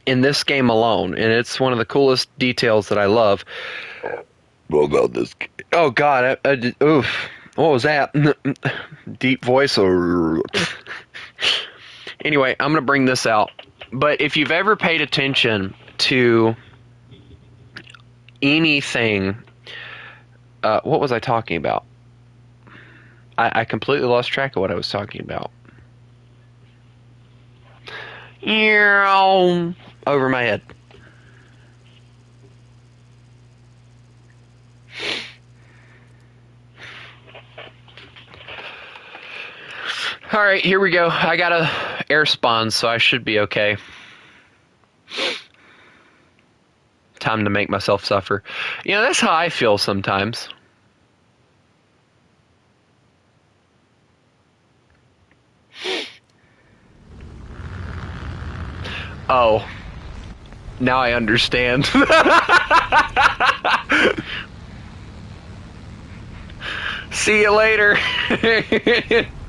in this game alone, and it's one of the coolest details that I love. What about this? Oh God! Oof! What was that? Deep voice or? Anyway, I'm gonna bring this out. But if you've ever paid attention to anything, what was I talking about? I completely lost track of what I was talking about. Over my head. Alright, here we go. I got a air spawn, so I should be okay. Time to make myself suffer. You know, that's how I feel sometimes. Oh. Now I understand. See you later.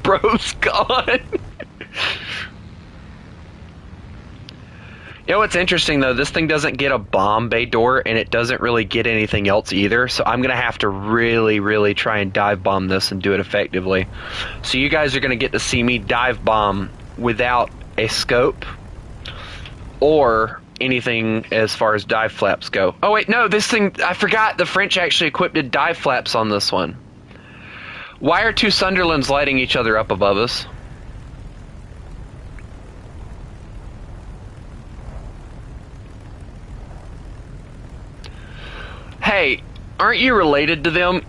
Bro's gone. You know what's interesting though? This thing doesn't get a bomb bay door, and it doesn't really get anything else either. So I'm gonna have to really, really try and dive bomb this and do it effectively. So you guys are gonna get to see me dive bomb without a scope or anything as far as dive flaps go. Oh wait, no, this thing, I forgot the French actually equipped dive flaps on this one. Why are 2 Sunderlands lighting each other up above us? Hey, aren't you related to them?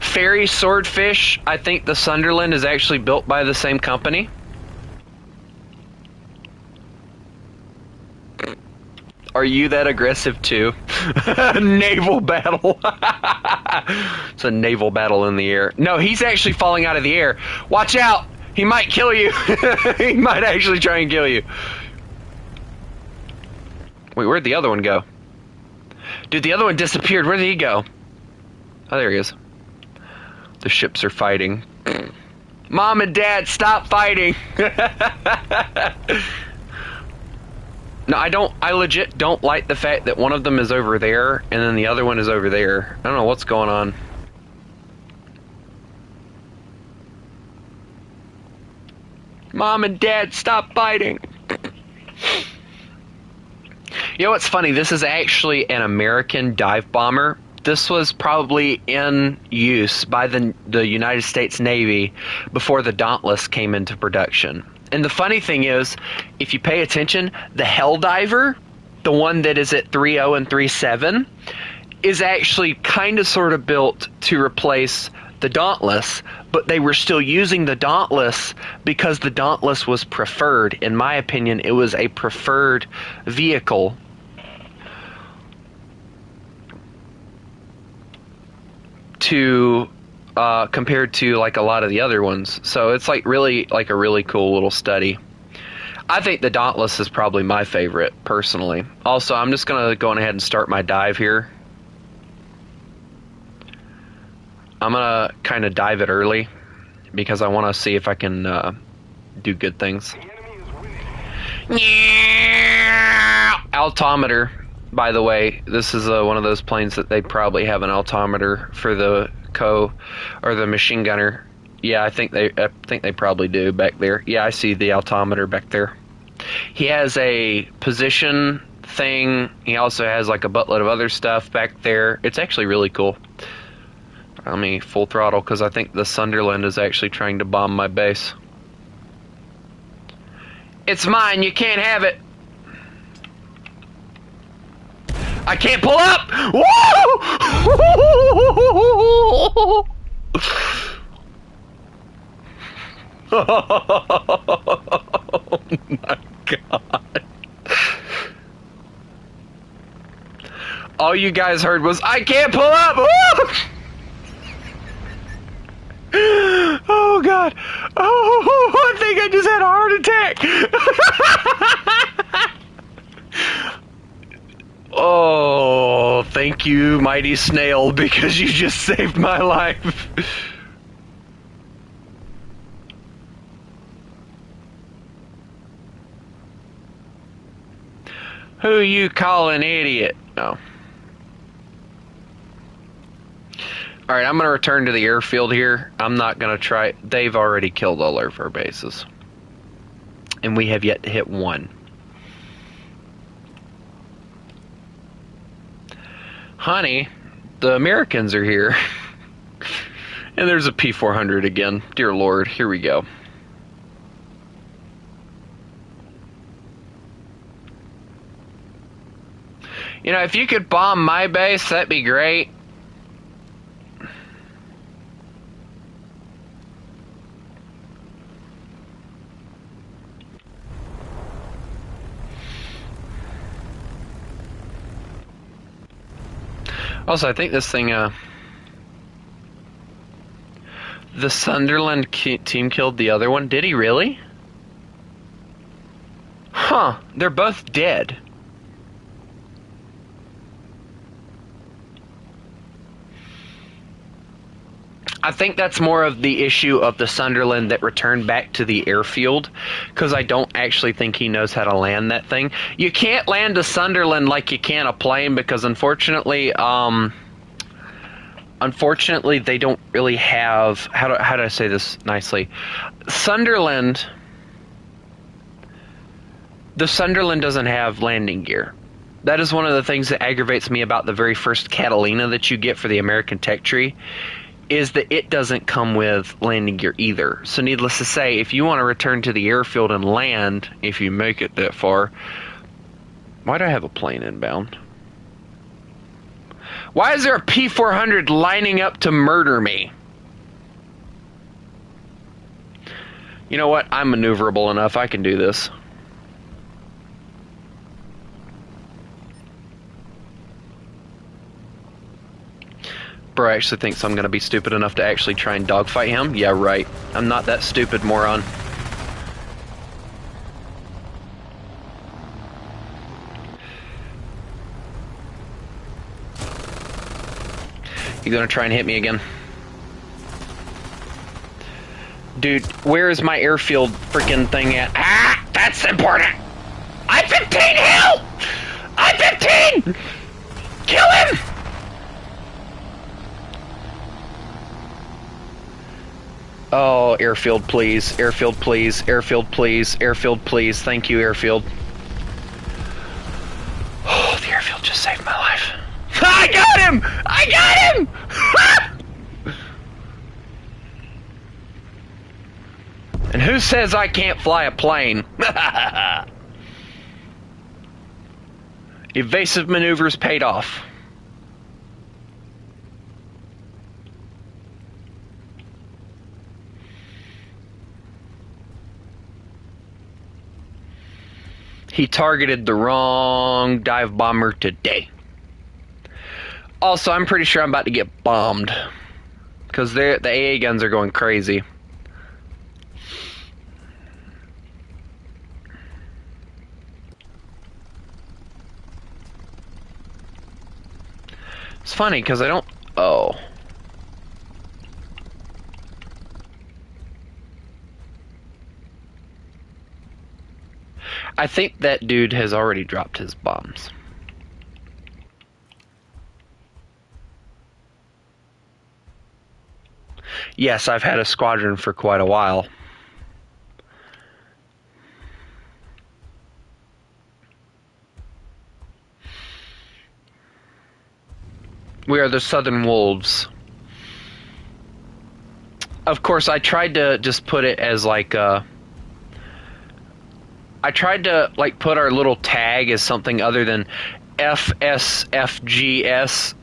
Fairy Swordfish, I think the Sunderland is actually built by the same company. Are you that aggressive too? Naval battle. It's a naval battle in the air. No, he's actually falling out of the air. Watch out! He might kill you. He might actually try and kill you. Wait, where'd the other one go? Dude, the other one disappeared. Where did he go? Oh, there he is. The ships are fighting. Mom and Dad, stop fighting! No, I legit don't like the fact that one of them is over there, and then the other one is over there. I don't know what's going on. Mom and Dad, stop fighting! You know what's funny? This is actually an American dive bomber. This was probably in use by the United States Navy before the Dauntless came into production. And the funny thing is, if you pay attention, the Helldiver, the one that is at 3.0 and 3.7, is actually kind of sort of built to replace the Dauntless, but they were still using the Dauntless because the Dauntless was preferred. In my opinion, it was a preferred vehicle to compared to like a lot of the other ones. So it's like really like a really cool little study. I think the Dauntless is probably my favorite personally. Also, I'm just gonna go on ahead and start my dive here. I'm gonna kind of dive it early because I want to see if I can do good things. Altimeter, by the way, this is one of those planes that they probably have an altimeter for the or the machine gunner. Yeah, I think they probably do back there. Yeah, I see the altimeter back there. He has a position thing. He also has like a buttload of other stuff back there. It's actually really cool. Let me full throttle because I think the Sunderland is actually trying to bomb my base. It's mine. You can't have it. I can't pull up! Woo! Oh my God. All you guys heard was, I can't pull up! Oh, God. Oh, I think I just had a heart attack. Oh, thank you, mighty snail, because you just saved my life. Who you call an idiot? No. Alright, I'm going to return to the airfield here. I'm not going to try... They've already killed all of our bases. And we have yet to hit one. Honey, the Americans are here. And there's a P-400 again. Dear Lord, here we go. You know, if you could bomb my base, that'd be great. Also, I think this thing, the Sunderland team killed the other one. Did he really? Huh, they're both dead. I think that's more of the issue of the Sunderland that returned back to the airfield, because I don't actually think he knows how to land that thing. You can't land a Sunderland like you can a plane, because unfortunately they don't really have... How do I say this nicely? The Sunderland doesn't have landing gear. That is one of the things that aggravates me about the very first Catalina that you get for the American Tech Tree, is that it doesn't come with landing gear either. So needless to say, if you want to return to the airfield and land, if you make it that far... Why do I have a plane inbound? Why is there a P-400 lining up to murder me? You know what? I'm maneuverable enough. I can do this. Bro actually thinks I'm going to be stupid enough to actually try and dogfight him? Yeah, right. I'm not that stupid, moron. You gonna try and hit me again? Dude, where is my airfield freaking thing at? Ah! That's important! I'm 15 health! I'm 15! Kill him! Oh, airfield, please. Airfield, please. Airfield, please. Airfield, please. Thank you, airfield. Oh, the airfield just saved my life. I got him! I got him! And who says I can't fly a plane? Evasive maneuvers paid off. He targeted the wrong dive bomber today. Also, I'm pretty sure I'm about to get bombed, because the AA guns are going crazy. It's funny, because I don't... Oh. I think that dude has already dropped his bombs. Yes, I've had a squadron for quite a while. We are the Southern Wolves. Of course, I tried to just put it as like I tried to like put our little tag as something other than FSFGS.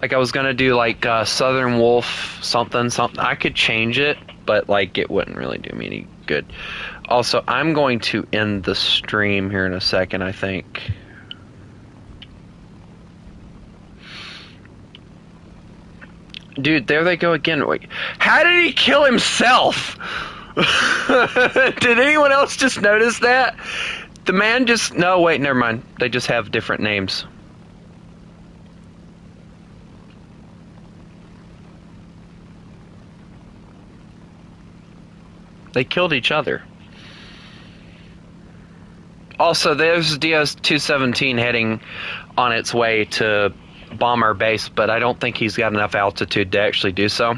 Like I was gonna do like Southern Wolf something. I could change it, but like it wouldn't really do me any Good. Also, I'm going to end the stream here in a second, I think. Dude, there they go again. Wait, how did he kill himself? Did anyone else just notice that? The man just... No, wait, never mind. They just have different names. They killed each other. Also, there's DS-217 heading on its way to bomb our base, but I don't think he's got enough altitude to actually do so.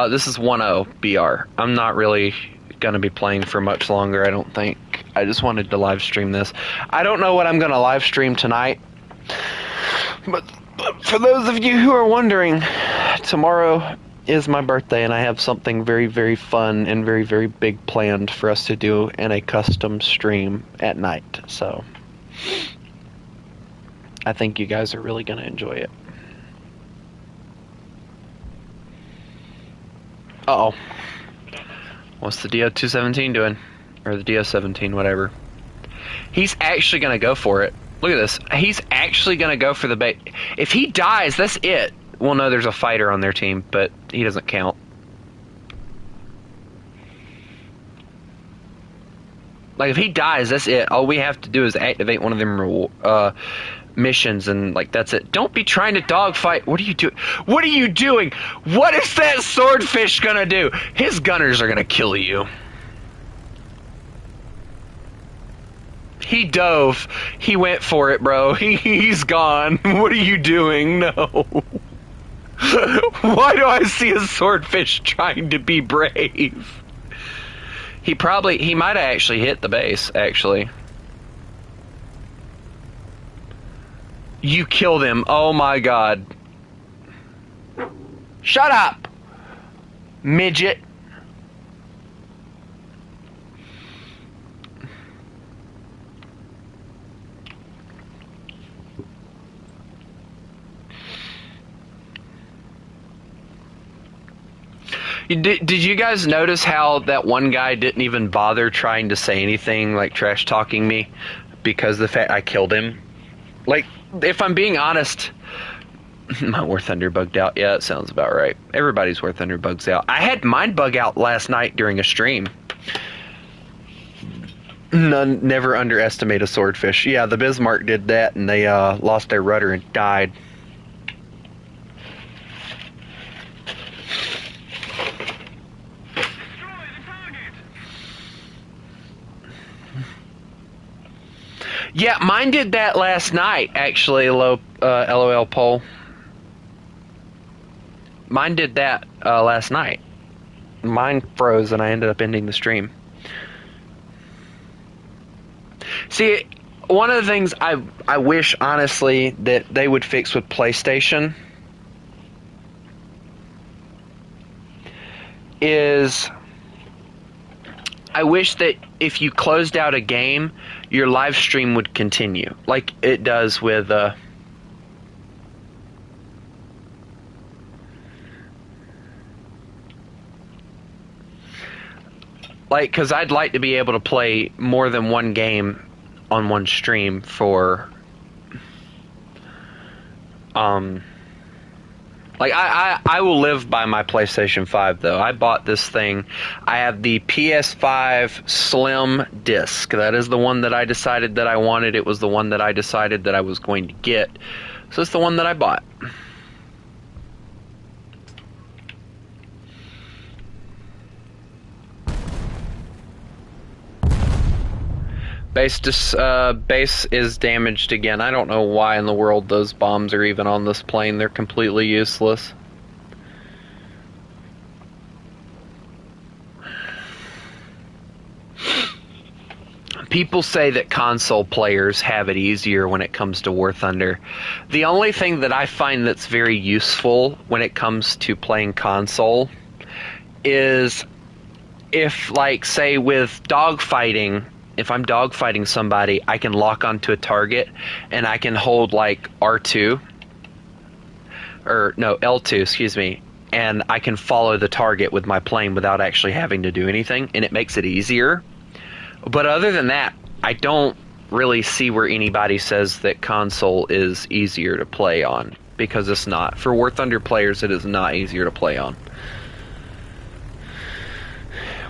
This is 1-0 BR. I'm not really going to be playing for much longer, I don't think. I just wanted to live stream this. I don't know what I'm going to live stream tonight, but for those of you who are wondering, tomorrow is my birthday, and I have something very, very fun and very, very big planned for us to do in a custom stream at night. So I think you guys are really going to enjoy it. Uh-oh. What's the DS-217 doing? Or the DS-17, whatever. He's actually going to go for it. Look at this. He's actually going to go for the bait. If he dies, that's it. Well, no, there's a fighter on their team, but he doesn't count. Like, if he dies, that's it. All we have to do is activate one of them missions, and, like, that's it. Don't be trying to dogfight. What are you doing? What are you doing? What is that swordfish gonna do? His gunners are gonna kill you. He dove. He went for it, bro. He's gone. What are you doing? No. Why do I see a swordfish trying to be brave? He might have actually hit the base, actually. You killed him. Oh my god. Shut up, midget. Did you guys notice how that one guy didn't even bother trying to say anything, like trash talking me, because of the fact I killed him? Like, if I'm being honest, my warthunder bugged out. Yeah, that sounds about right. Everybody's warthunder bugs out. I had mine bug out last night during a stream. Never underestimate a swordfish. Yeah, the Bismarck did that, and they lost their rudder and died. Yeah, mine did that last night, actually, LOL poll. Mine did that last night. Mine froze and I ended up ending the stream. See, one of the things I wish, honestly, that they would fix with PlayStation is... I wish that if you closed out a game, your live stream would continue, like it does with like, because I'd like to be able to play more than one game on one stream for like, I will live by my PlayStation 5, though. I bought this thing. I have the PS5 Slim disc. That is the one that I decided that I wanted. It was the one that I decided that I was going to get. So it's the one that I bought. Base is damaged again. I don't know why in the world those bombs are even on this plane. They're completely useless. People say that console players have it easier when it comes to War Thunder. The only thing that I find that's very useful when it comes to playing console is if, like, say with dogfighting, if I'm dogfighting somebody, I can lock onto a target and I can hold like R2 or no, L2, excuse me, and I can follow the target with my plane without actually having to do anything, and it makes it easier. But other than that, I don't really see where anybody says that console is easier to play on, because it's not. For War Thunder players, it is not easier to play on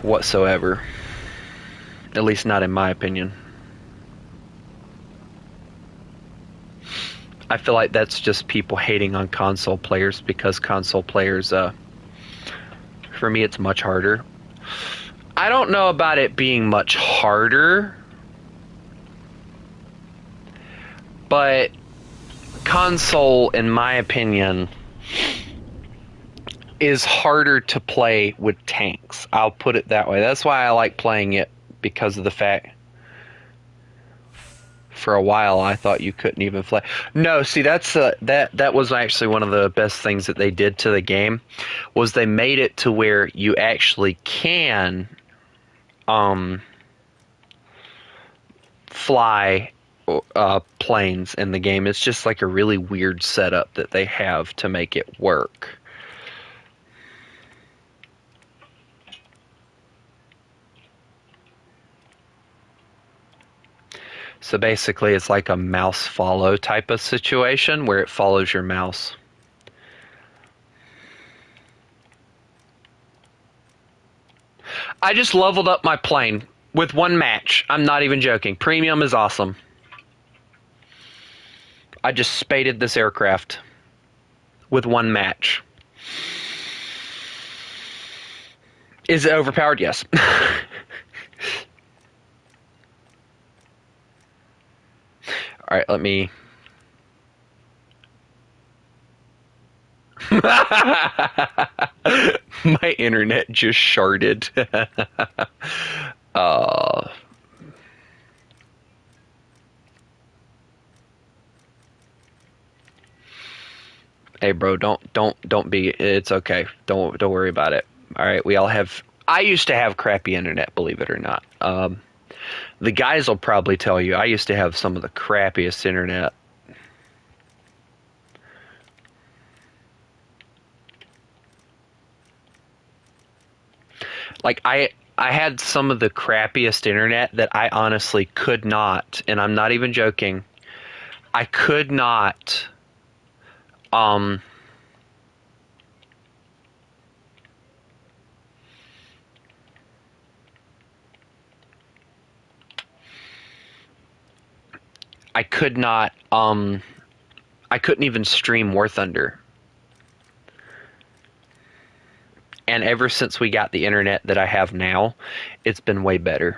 whatsoever. At least not in my opinion. I feel like that's just people hating on console players, because console players, for me, it's much harder. I don't know about it being much harder, but console, in my opinion, is harder to play with tanks. I'll put it that way. That's why I like playing it, because of the fact for a while I thought you couldn't even fly. No, see, that's that was actually one of the best things that they did to the game, was they made it to where you actually can fly planes in the game. It's just like a really weird setup that they have to make it work. So basically it's like a mouse follow type of situation where it follows your mouse. I just leveled up my plane with one match. I'm not even joking. Premium is awesome. I just spaded this aircraft with one match. Is it overpowered? Yes. All right, let me... My internet just sharded. Hey, bro, don't be. It's okay. Don't worry about it. All right, we all have. I used to have crappy internet, believe it or not. The guys will probably tell you I used to have some of the crappiest internet. Like I had some of the crappiest internet that I honestly could not, and I'm not even joking. I could not I could not I couldn't even stream War Thunder. And ever since we got the internet that I have now, it's been way better.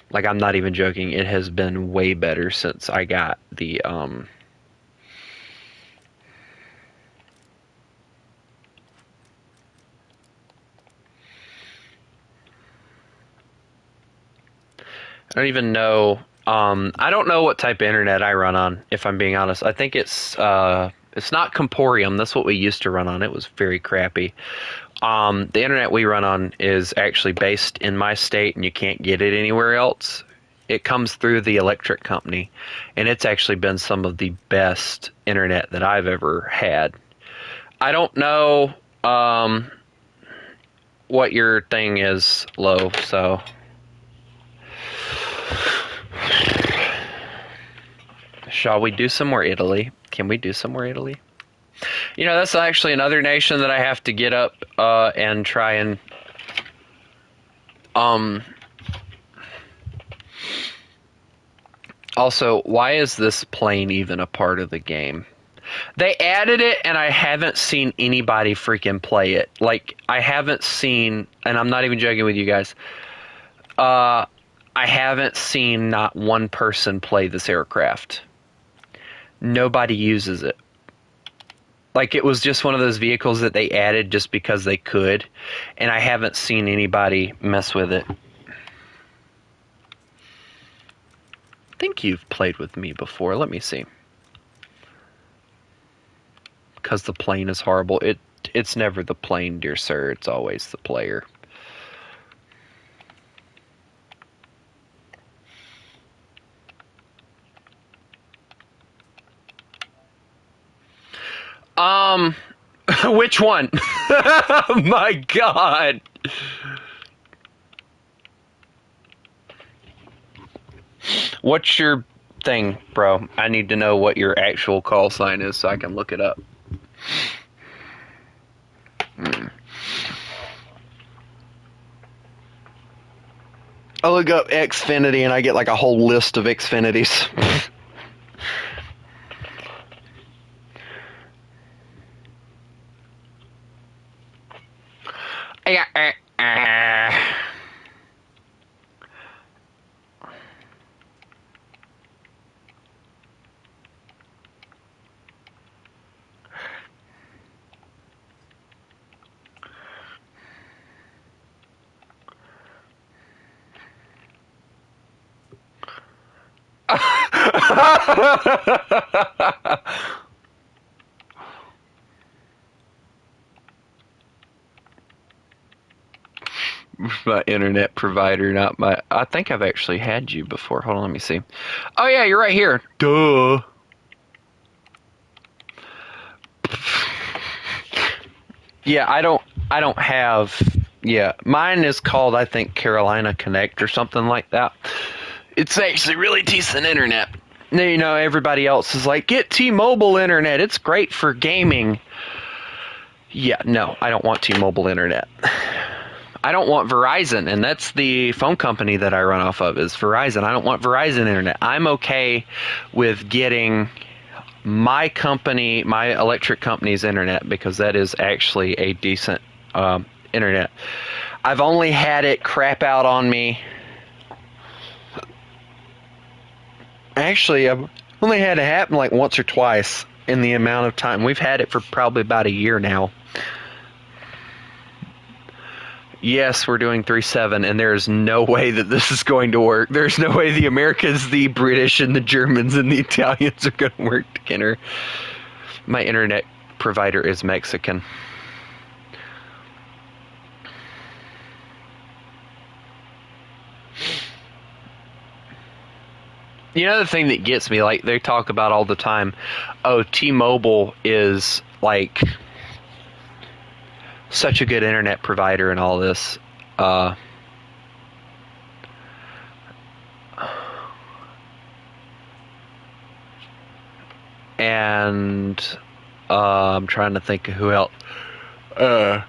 Like, I'm not even joking. It has been way better since I got the I don't even know. I don't know what type of internet I run on, if I'm being honest. I think it's not Comporium. That's what we used to run on. It was very crappy. The internet we run on is actually based in my state, and you can't get it anywhere else. It comes through the electric company, and it's actually been some of the best internet that I've ever had. I don't know what your thing is, Low, so... Shall we do some more Italy? Can we do some more Italy? You know, that's actually another nation that I have to get up and try and... Also, why is this plane even a part of the game? They added it, and I haven't seen anybody freaking play it. Like, I haven't seen... And I'm not even joking with you guys. I haven't seen not one person play this aircraft. Nobody uses it. Like, it was just one of those vehicles that they added just because they could, and I haven't seen anybody mess with it. I think you've played with me before. Let me see. Because the plane is horrible. It's never the plane, dear sir. It's always the player. Which one? My God. What's your thing, bro? I need to know what your actual call sign is so I can look it up. I look up Xfinity and I get like a whole list of Xfinities. My internet provider, not my... I think I've actually had you before. Hold on, let me see. Oh yeah, you're right here. Duh. Yeah, I don't have... Yeah, mine is called, I think, Carolina Connect or something like that. It's actually really decent internet. You know, everybody else is like, get T-Mobile internet. It's great for gaming. Yeah, no, I don't want T-Mobile internet. I don't want Verizon, and that's the phone company that I run off of, is Verizon. I don't want Verizon internet. I'm okay with getting my company, my electric company's internet, because that is actually a decent internet. I've only had it crap out on me. Actually, I've only had it happen like once or twice in the amount of time. We've had it for probably about a year now. Yes, we're doing 3.7, and there's no way that this is going to work. There's no way the Americans, the British, and the Germans, and the Italians are going to work together. My internet provider is Mexican. You know the thing that gets me, like, they talk about all the time, oh, T-Mobile is, like... such a good internet provider and all this. And I'm trying to think of who else. And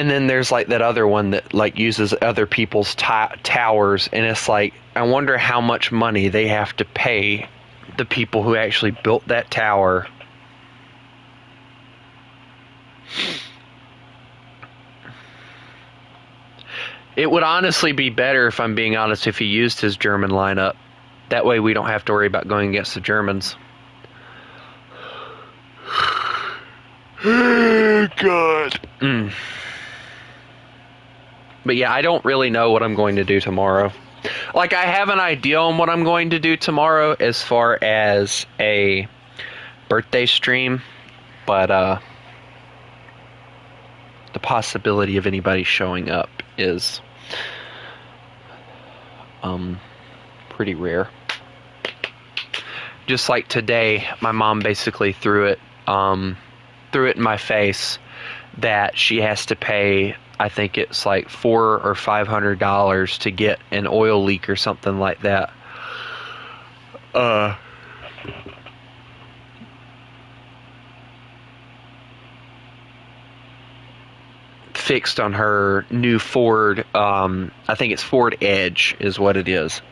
then there's like that other one that like uses other people's towers, and it's like, I wonder how much money they have to pay the people who actually built that tower. It would honestly be better, if I'm being honest, if he used his German lineup. That way we don't have to worry about going against the Germans. God. But yeah, I don't really know what I'm going to do tomorrow. Like, I have an idea on what I'm going to do tomorrow as far as a birthday stream, but the possibility of anybody showing up is pretty rare. Just like today, my mom basically threw it in my face that she has to pay, I think it's like $400 or $500 to get an oil leak or something like that. Fixed on her new Ford, I think it's Ford Edge is what it is.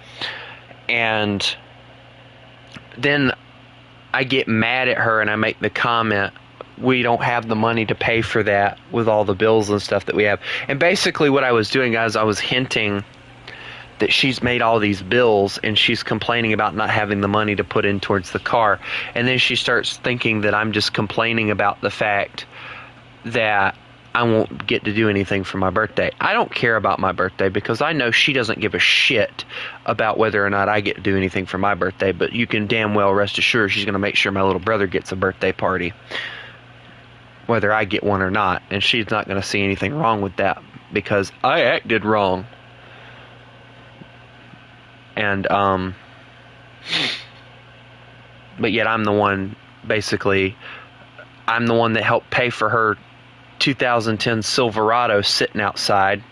And then I get mad at her and I make the comment, we don't have the money to pay for that with all the bills and stuff that we have. And basically what I was doing, guys, I was hinting that she's made all these bills and she's complaining about not having the money to put in towards the car. And then she starts thinking that I'm just complaining about the fact that I won't get to do anything for my birthday. I don't care about my birthday because I know she doesn't give a shit about whether or not I get to do anything for my birthday, but you can damn well rest assured she's going to make sure my little brother gets a birthday party, whether I get one or not, and she's not going to see anything wrong with that because I acted wrong. And, but yet I'm the one basically I'm the one that helped pay for her 2010 Silverado sitting outside.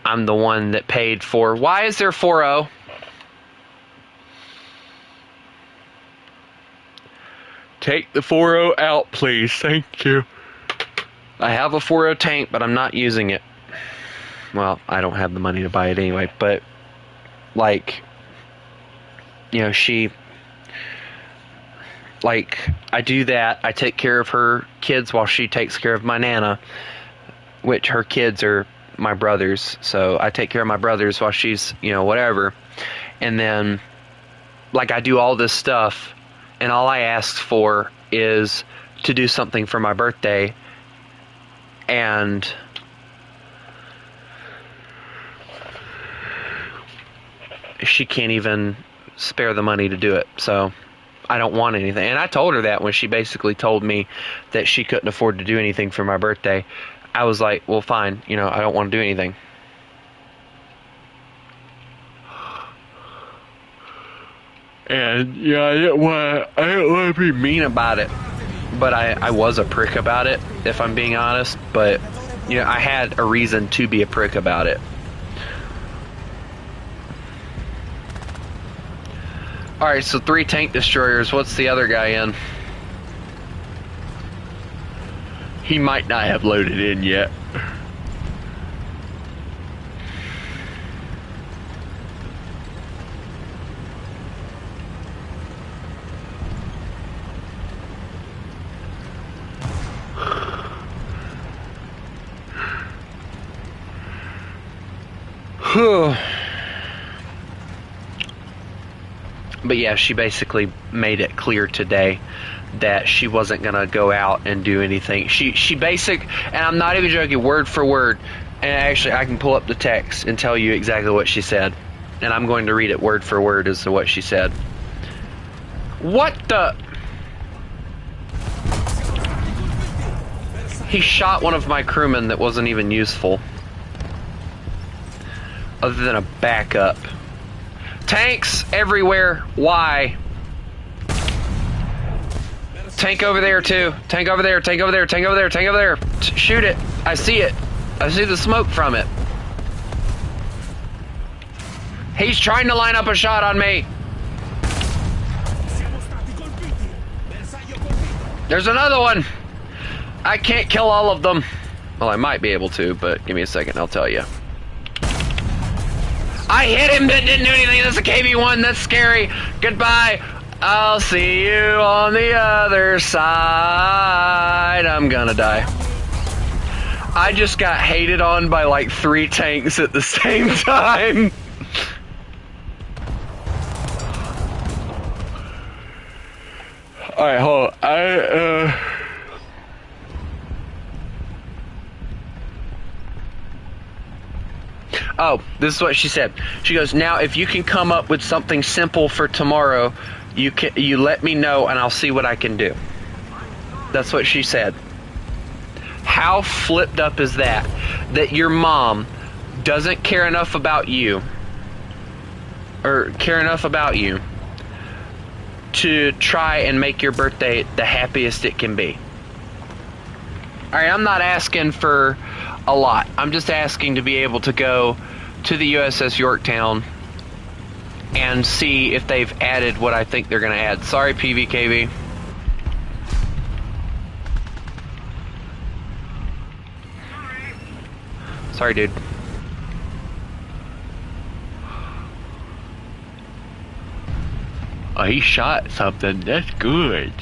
I'm the one that paid for... Why is there 4.0? Take the 4.0 out, please. Thank you. I have a 4.0 tank, but I'm not using it. Well, I don't have the money to buy it anyway, but, like, you know, she... Like, I do that. I take care of her kids while she takes care of my Nana, which her kids are my brothers. So I take care of my brothers while she's, you know, whatever. And then, like, I do all this stuff, and all I ask for is to do something for my birthday. And she can't even spare the money to do it. So I don't want anything. And I told her that when she basically told me that she couldn't afford to do anything for my birthday. I was like, well, fine, you know, I don't want to do anything. And, yeah, I didn't want to be mean about it. But I was a prick about it, if I'm being honest. But, you know, I had a reason to be a prick about it. Alright, so 3 tank destroyers. What's the other guy in? He might not have loaded in yet. But yeah, she basically made it clear today that she wasn't gonna go out and do anything. She and I'm not even joking, word for word. And actually, I can pull up the text and tell you exactly what she said. And I'm going to read it word for word as to what she said. What the? He shot one of my crewmen that wasn't even useful. Other than a backup. Tanks everywhere. Why? Tank over there too. Tank over there. Tank over there. Tank over there. Tank over there. Shoot it. I see it. I see the smoke from it. He's trying to line up a shot on me. There's another one. I can't kill all of them. Well, I might be able to, but give me a second. I'll tell you. I hit him, but didn't do anything. That's a KB1. That's scary. Goodbye. I'll see you on the other side. I'm gonna die. I just got hated on by like 3 tanks at the same time. Alright, hold on. Oh, this is what she said. She goes, now if you can come up with something simple for tomorrow, you let me know and I'll see what I can do. That's what she said. How flipped up is that? That your mom doesn't care enough about you, or care enough about you, to try and make your birthday the happiest it can be. Alright, I'm not asking for a lot. I'm just asking to be able to go to the USS Yorktown and see if they've added what I think they're going to add. Sorry, PVKV. Sorry, dude. Oh, he shot something. That's good.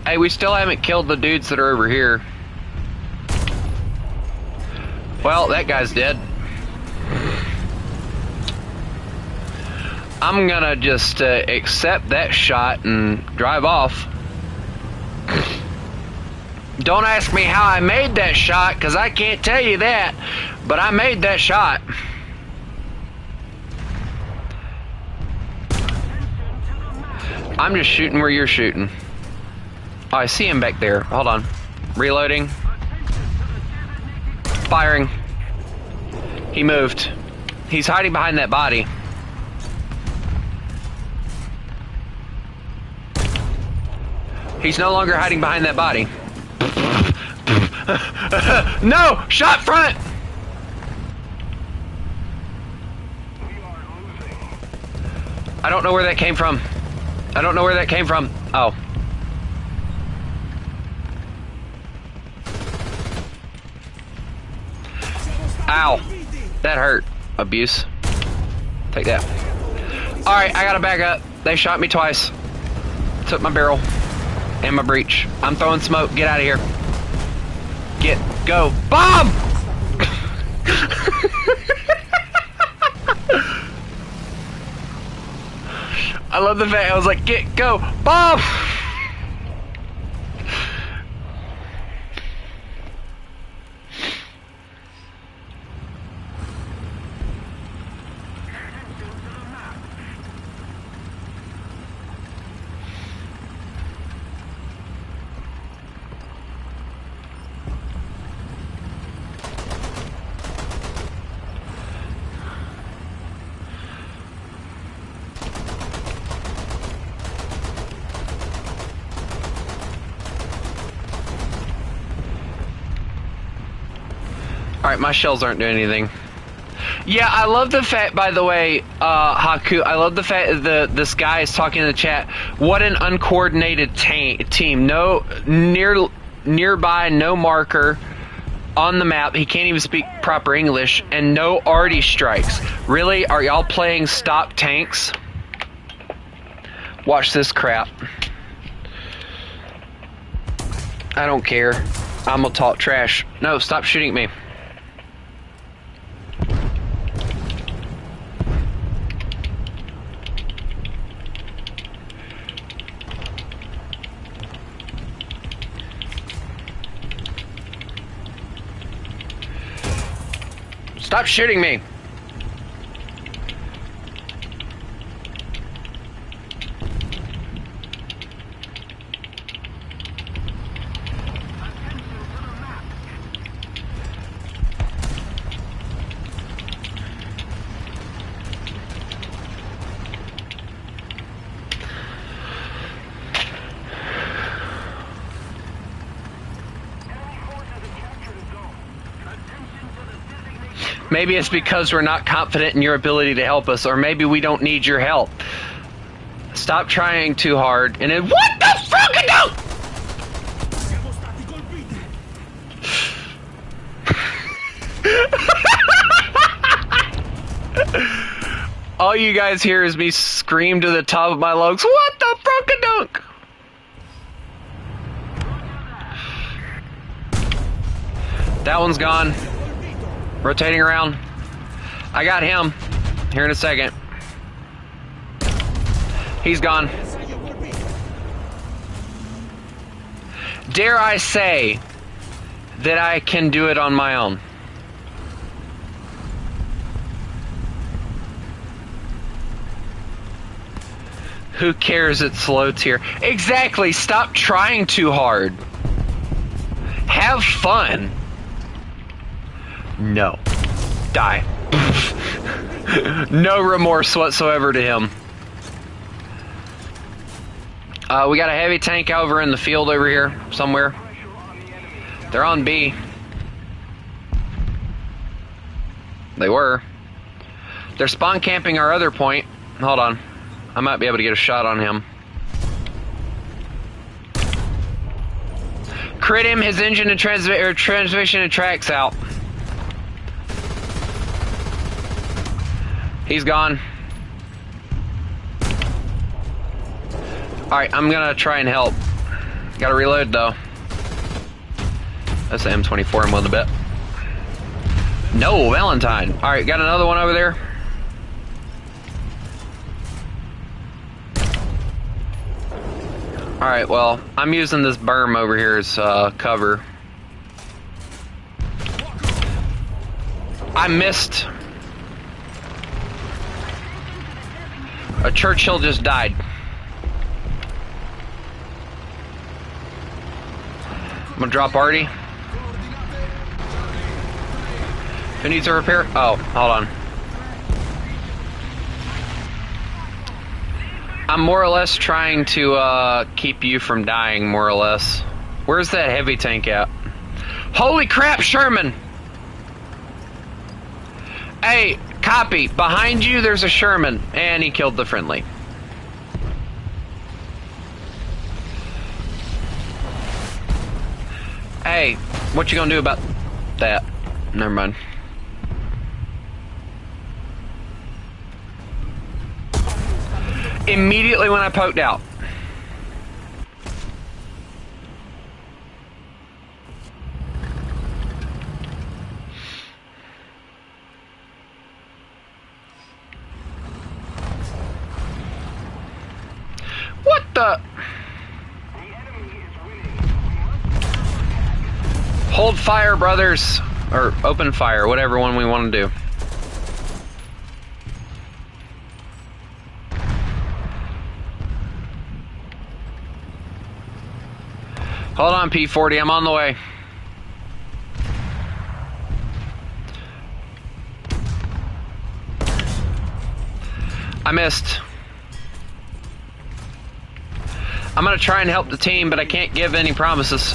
Hey, we still haven't killed the dudes that are over here. Well, that guy's dead. I'm gonna just accept that shot and drive off. Don't ask me how I made that shot, because I can't tell you that, but I made that shot. I'm just shooting where you're shooting. Oh, I see him back there. Hold on. Reloading. Firing. He moved. He's hiding behind that body. He's no longer hiding behind that body. No! Shot front! I don't know where that came from. I don't know where that came from. Oh. Ow. That hurt. Abuse. Take that. Alright, I gotta back up. They shot me twice. Took my barrel. And my breach. I'm throwing smoke. Get out of here. Go. Bomb! I love the fact I was like, go, bomb! Alright, my shells aren't doing anything. Yeah, I love the fact, by the way, Haku, I love the fact that this guy is talking in the chat. What an uncoordinated team. No, nearby, no marker on the map. He can't even speak proper English, and no arty strikes. Really? Are y'all playing stop tanks? Watch this crap. I don't care. I'm gonna talk trash. No, stop shooting me. Stop shooting me! Maybe it's because we're not confident in your ability to help us, or maybe we don't need your help. Stop trying too hard, and then what the fuck? All you guys hear is me scream to the top of my lungs, what the frunk-a-dunk? That one's gone. Rotating around. I got him. Here in a second. He's gone. Dare I say that I can do it on my own? Who cares? It's slow tier. Exactly. Stop trying too hard. Have fun. No. Die. No remorse whatsoever to him. We got a heavy tank over in the field over here somewhere. They're on B. They were. They're spawn camping our other point. Hold on. I might be able to get a shot on him. Crit him, his engine and transmission and tracks out. He's gone. Alright, I'm gonna try and help. Gotta reload though. That's the M24 I'm with a bit. No, Valentine. Alright, got another one over there. Alright, well, I'm using this berm over here as cover. I missed. A Churchill just died. I'm gonna drop Artie. Who needs a repair? Oh, hold on. I'm more or less trying to keep you from dying, more or less. Where's that heavy tank at? Holy crap, Sherman! Hey, copy. Behind you, there's a Sherman. And he killed the friendly. Hey, what you gonna do about that? Never mind. Immediately when I poked out. What the? Hold fire, brothers. Or open fire, whatever one we want to do. Hold on, P40, I'm on the way. I missed. I'm gonna try and help the team, but I can't give any promises.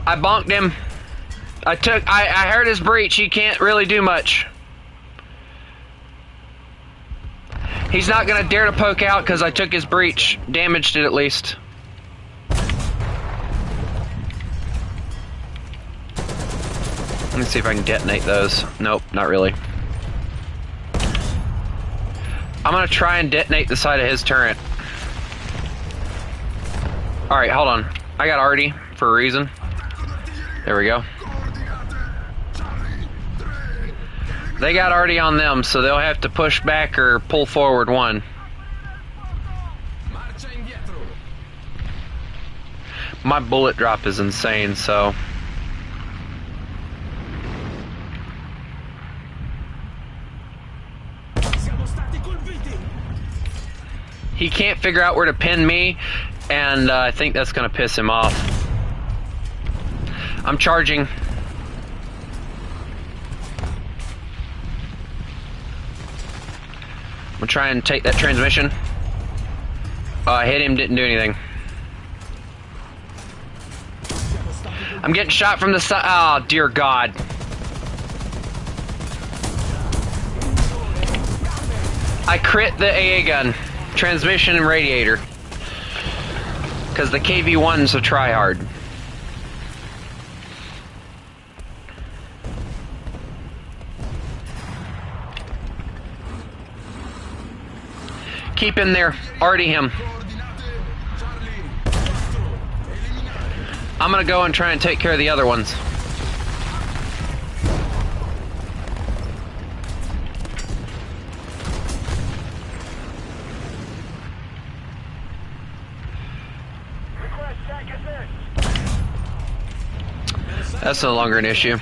I bonked him. I heard his breach. He can't really do much. He's not gonna dare to poke out because I took his breach. Damaged it at least. Let me see if I can detonate those. Nope, not really. I'm gonna try and detonate the side of his turret. Alright, hold on. I got Artie for a reason. There we go. They got Artie on them, so they'll have to push back or pull forward one. My bullet drop is insane, so... He can't figure out where to pin me, and I think that's going to piss him off. I'm charging. I'm going to try and take that transmission. I hit him, didn't do anything. I'm getting shot from the side. Oh, dear God. I crit the AA gun. Transmission and radiator. Because the KV-1's a tryhard. Keep him there. Artie him. I'm gonna go and try and take care of the other ones. That's no longer an issue.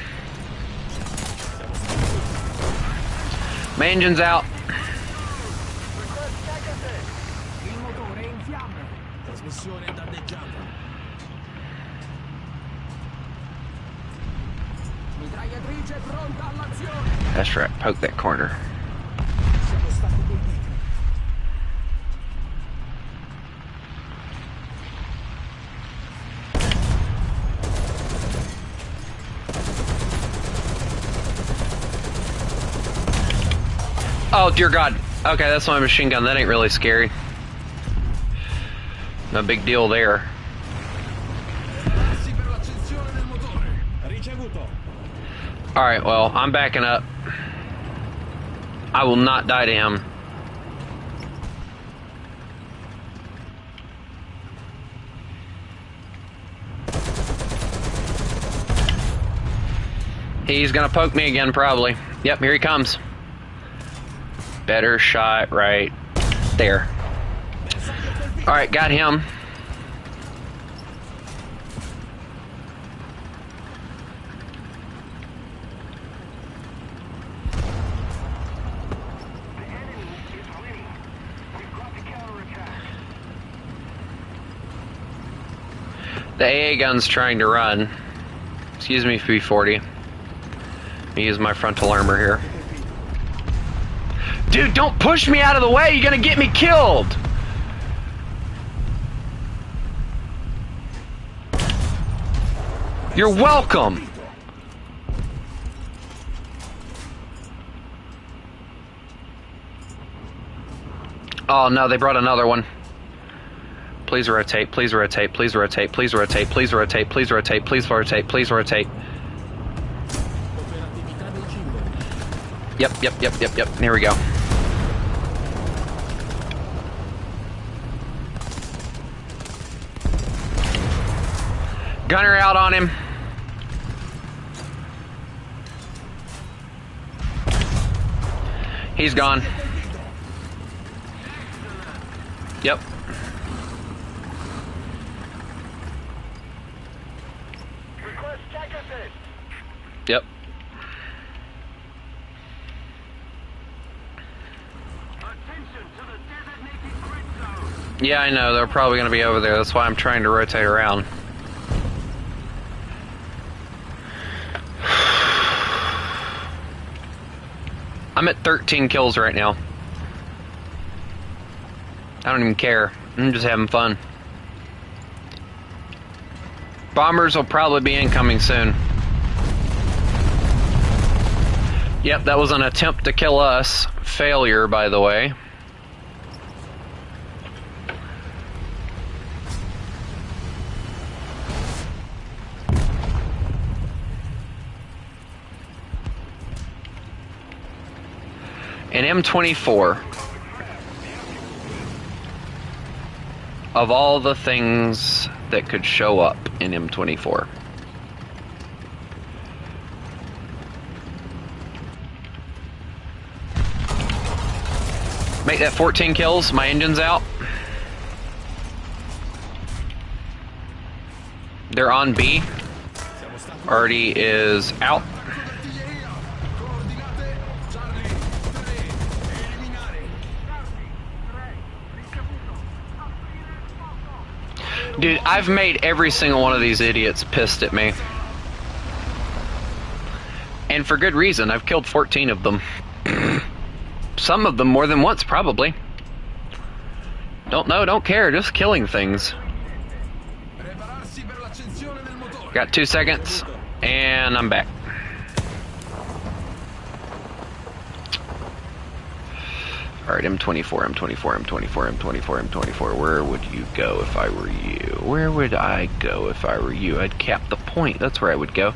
My engine's out. That's right, poke that corner. Oh, dear God. Okay, that's my machine gun. That ain't really scary. No big deal there. Alright, well, I'm backing up. I will not die to him. He's gonna poke me again, probably. Yep, here he comes. Better shot right there. Alright, got him. The AA gun's trying to run. Excuse me, P40. Let me use my frontal armor here. Dude, don't push me out of the way! You're gonna get me killed! You're welcome! Oh no, they brought another one. Please rotate, please rotate, please rotate, please rotate, please rotate, please rotate, please rotate, please rotate. Yep. Here we go. Gunner out on him. He's gone. Yep. Yep. Yeah, I know. They're probably going to be over there. That's why I'm trying to rotate around. I'm at 13 kills right now. I don't even care. I'm just having fun. Bombers will probably be incoming soon. Yep, that was an attempt to kill us. Failure, by the way. An M24. Of all the things that could show up in M24. Make that 14 kills. My engine's out. They're on B. Artie is out. Dude, I've made every single one of these idiots pissed at me. And for good reason. I've killed 14 of them. Some of them more than once, probably. Don't know, don't care, just killing things. Got 2 seconds, and I'm back. Alright, M24, M24, M24, M24, M24. Where would you go if I were you? Where would I go if I were you? I'd cap the point. That's where I would go.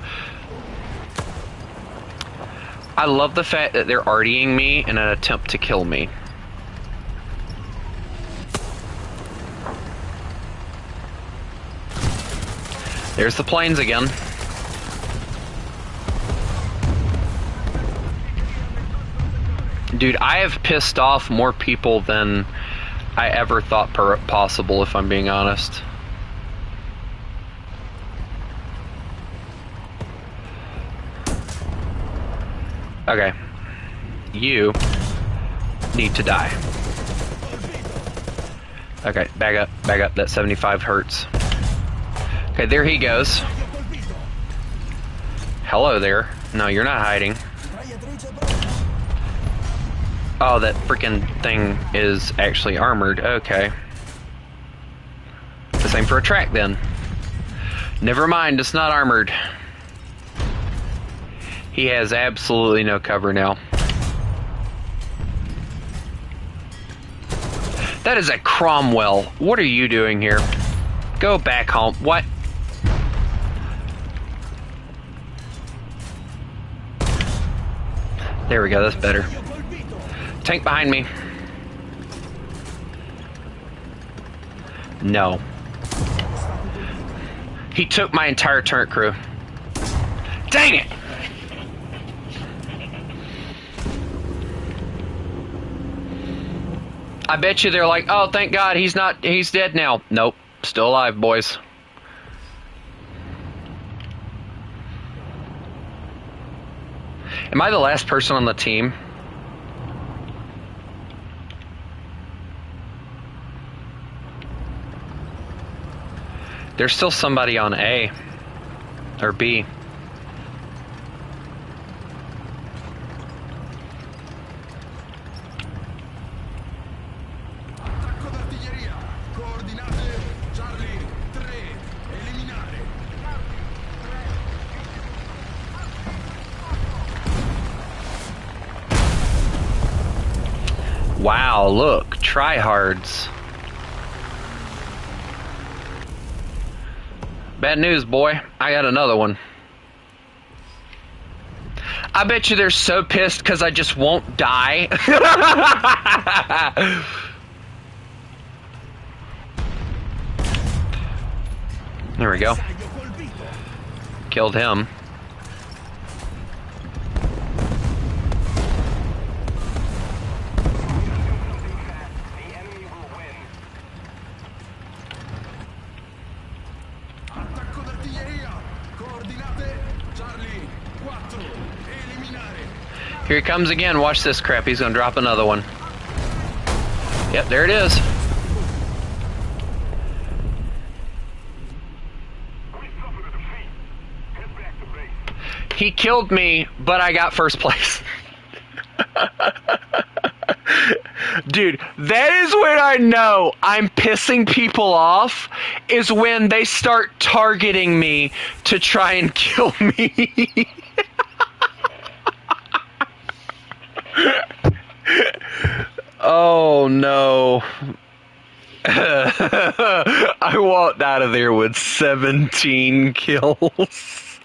I love the fact that they're artying me in an attempt to kill me. There's the planes again. Dude, I have pissed off more people than I ever thought possible, if I'm being honest. Okay. You need to die. Okay, back up, back up. That 75 hurts. Okay, there he goes. Hello there. No, you're not hiding. Oh, that freaking thing is actually armored. Okay. The same for a track then. Never mind, it's not armored. He has absolutely no cover now. That is a Cromwell. What are you doing here? Go back home. What? There we go, that's better. Tank behind me. No. He took my entire turret crew. Dang it! I bet you they're like, oh, thank God, he's dead now. Nope, still alive, boys. Am I the last person on the team? There's still somebody on A. Or B. Wow, look, tryhards. Bad news, boy. I got another one. I bet you they're so pissed because I just won't die. There we go. Killed him. Here he comes again. Watch this crap. He's gonna drop another one. Yep, there it is. He killed me, but I got first place. Dude, that is when I know I'm pissing people off, is when they start targeting me to try and kill me. Oh no. I walked out of there with 17 kills.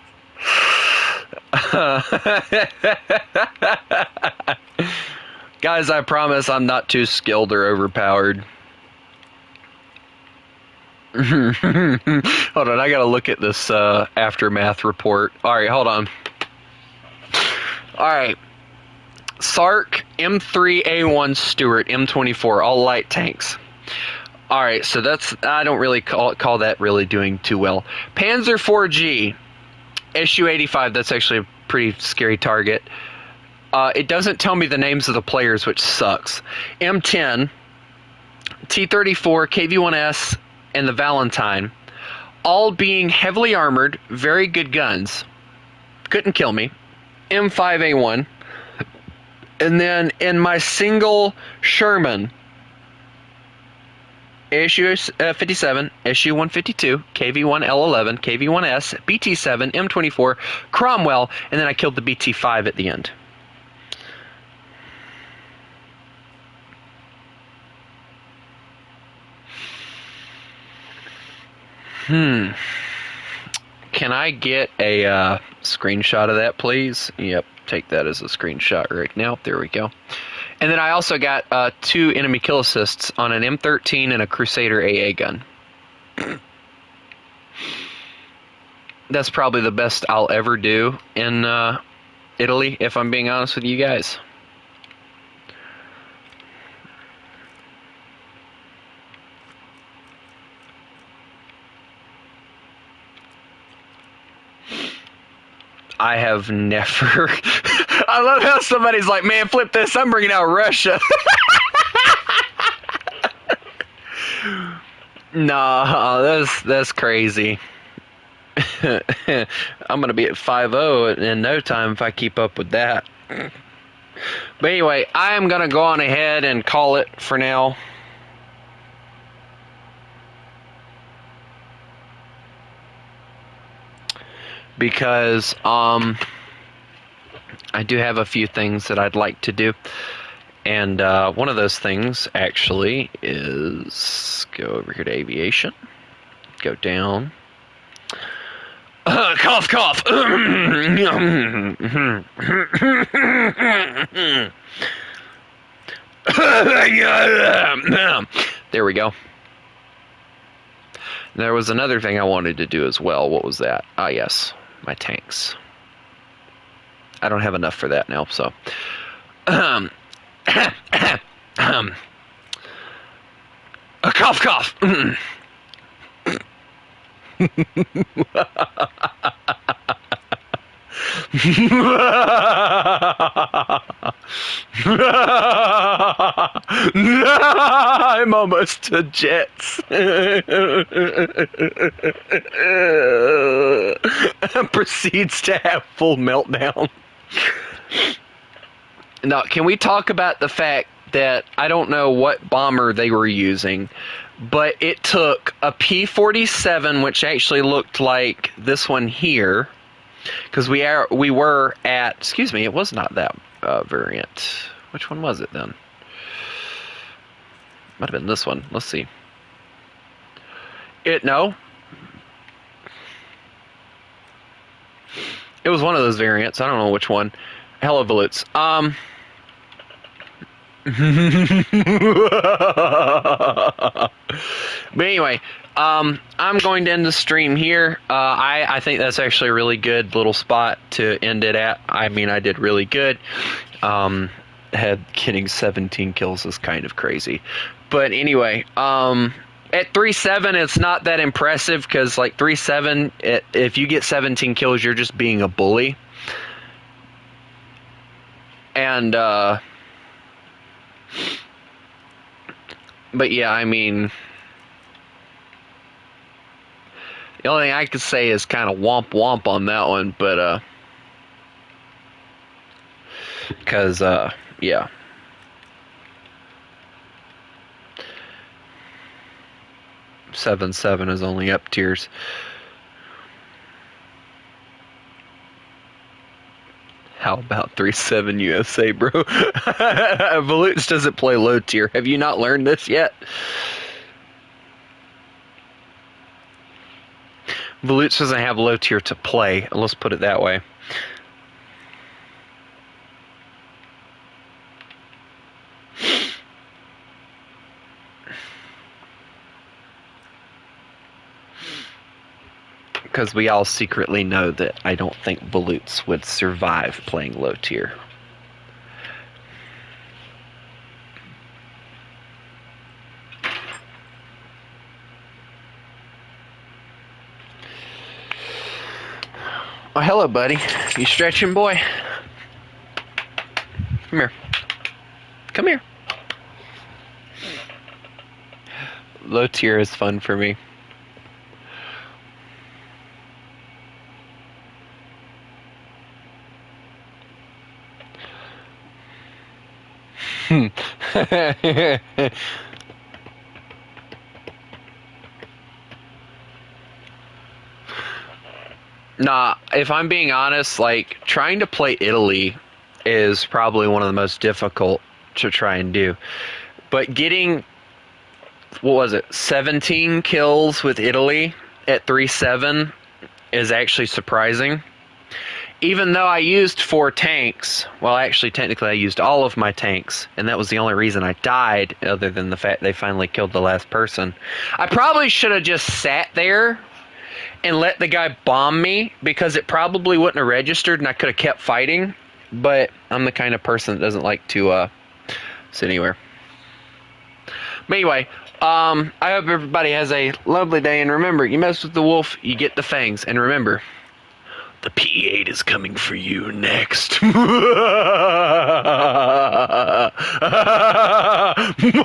Guys, I promise I'm not too skilled or overpowered. Hold on, I gotta look at this aftermath report. Alright, hold on. Alright. Sark, M3A1 Stuart, M24, all light tanks. Alright, so that's, I don't really call that really doing too well. Panzer 4G, SU-85, that's actually a pretty scary target. It doesn't tell me the names of the players, which sucks. M10, T-34, KV-1S, and the Valentine, all being heavily armored, very good guns. Couldn't kill me. M5A1. And then in my single Sherman, SU-57, SU-152, KV-1L11, KV-1S, BT-7, M24, Cromwell, and then I killed the BT-5 at the end. Can I get a screenshot of that, please? Yep, take that as a screenshot right now. There we go. And then I also got 2 enemy kill assists on an M13 and a Crusader AA gun. That's probably the best I'll ever do in Italy, if I'm being honest with you guys. I have never... I love how somebody's like, man, flip this, I'm bringing out Russia. Nah, that's crazy. I'm going to be at 5-0 in no time if I keep up with that. But anyway, I am going to go on ahead and call it for now. Because I do have a few things that I'd like to do. And one of those things actually is go over here to aviation. Go down. Cough, cough. There we go. There was another thing I wanted to do as well. What was that? Ah, yes. My tanks. I don't have enough for that now, so. Cough, cough. I'm almost to jets. Proceeds to have full meltdown. Now, can we talk about the fact that I don't know what bomber they were using, but it took a P-47, which actually looked like this one here, because we were at, excuse me, it was not that variant. Which one was it then? Might have been this one. Let's see. No. It was one of those variants. I don't know which one. Hello, Volutes. But anyway, I'm going to end the stream here. I think that's actually a really good little spot to end it at. I mean, I did really good. Getting 17 kills is kind of crazy. But anyway, at 3-7, it's not that impressive because, like, 3-7, if you get 17 kills, you're just being a bully. And, but yeah, I mean, the only thing I could say is kind of womp womp on that one, but, because, yeah. Seven is only up tiers. How about 3-7 USA, bro? Volutes doesn't play low tier. Have you not learned this yet? Volutes doesn't have low tier to play. Let's put it that way. Because we all secretly know that I don't think Volutes would survive playing low tier. Oh, hello, buddy. You stretching, boy? Come here. Come here. Low tier is fun for me. Nah, if I'm being honest, like, trying to play Italy is probably one of the most difficult to try and do. But getting, what was it, 17 kills with Italy at 3-7 is actually surprising. Even though I used 4 tanks, well, actually, technically, I used all of my tanks, and that was the only reason I died, other than the fact they finally killed the last person. I probably should have just sat there and let the guy bomb me, because it probably wouldn't have registered, and I could have kept fighting, but I'm the kind of person that doesn't like to sit anywhere. But anyway, I hope everybody has a lovely day, and remember, you mess with the wolf, you get the fangs, and remember, the P8 is coming for you next.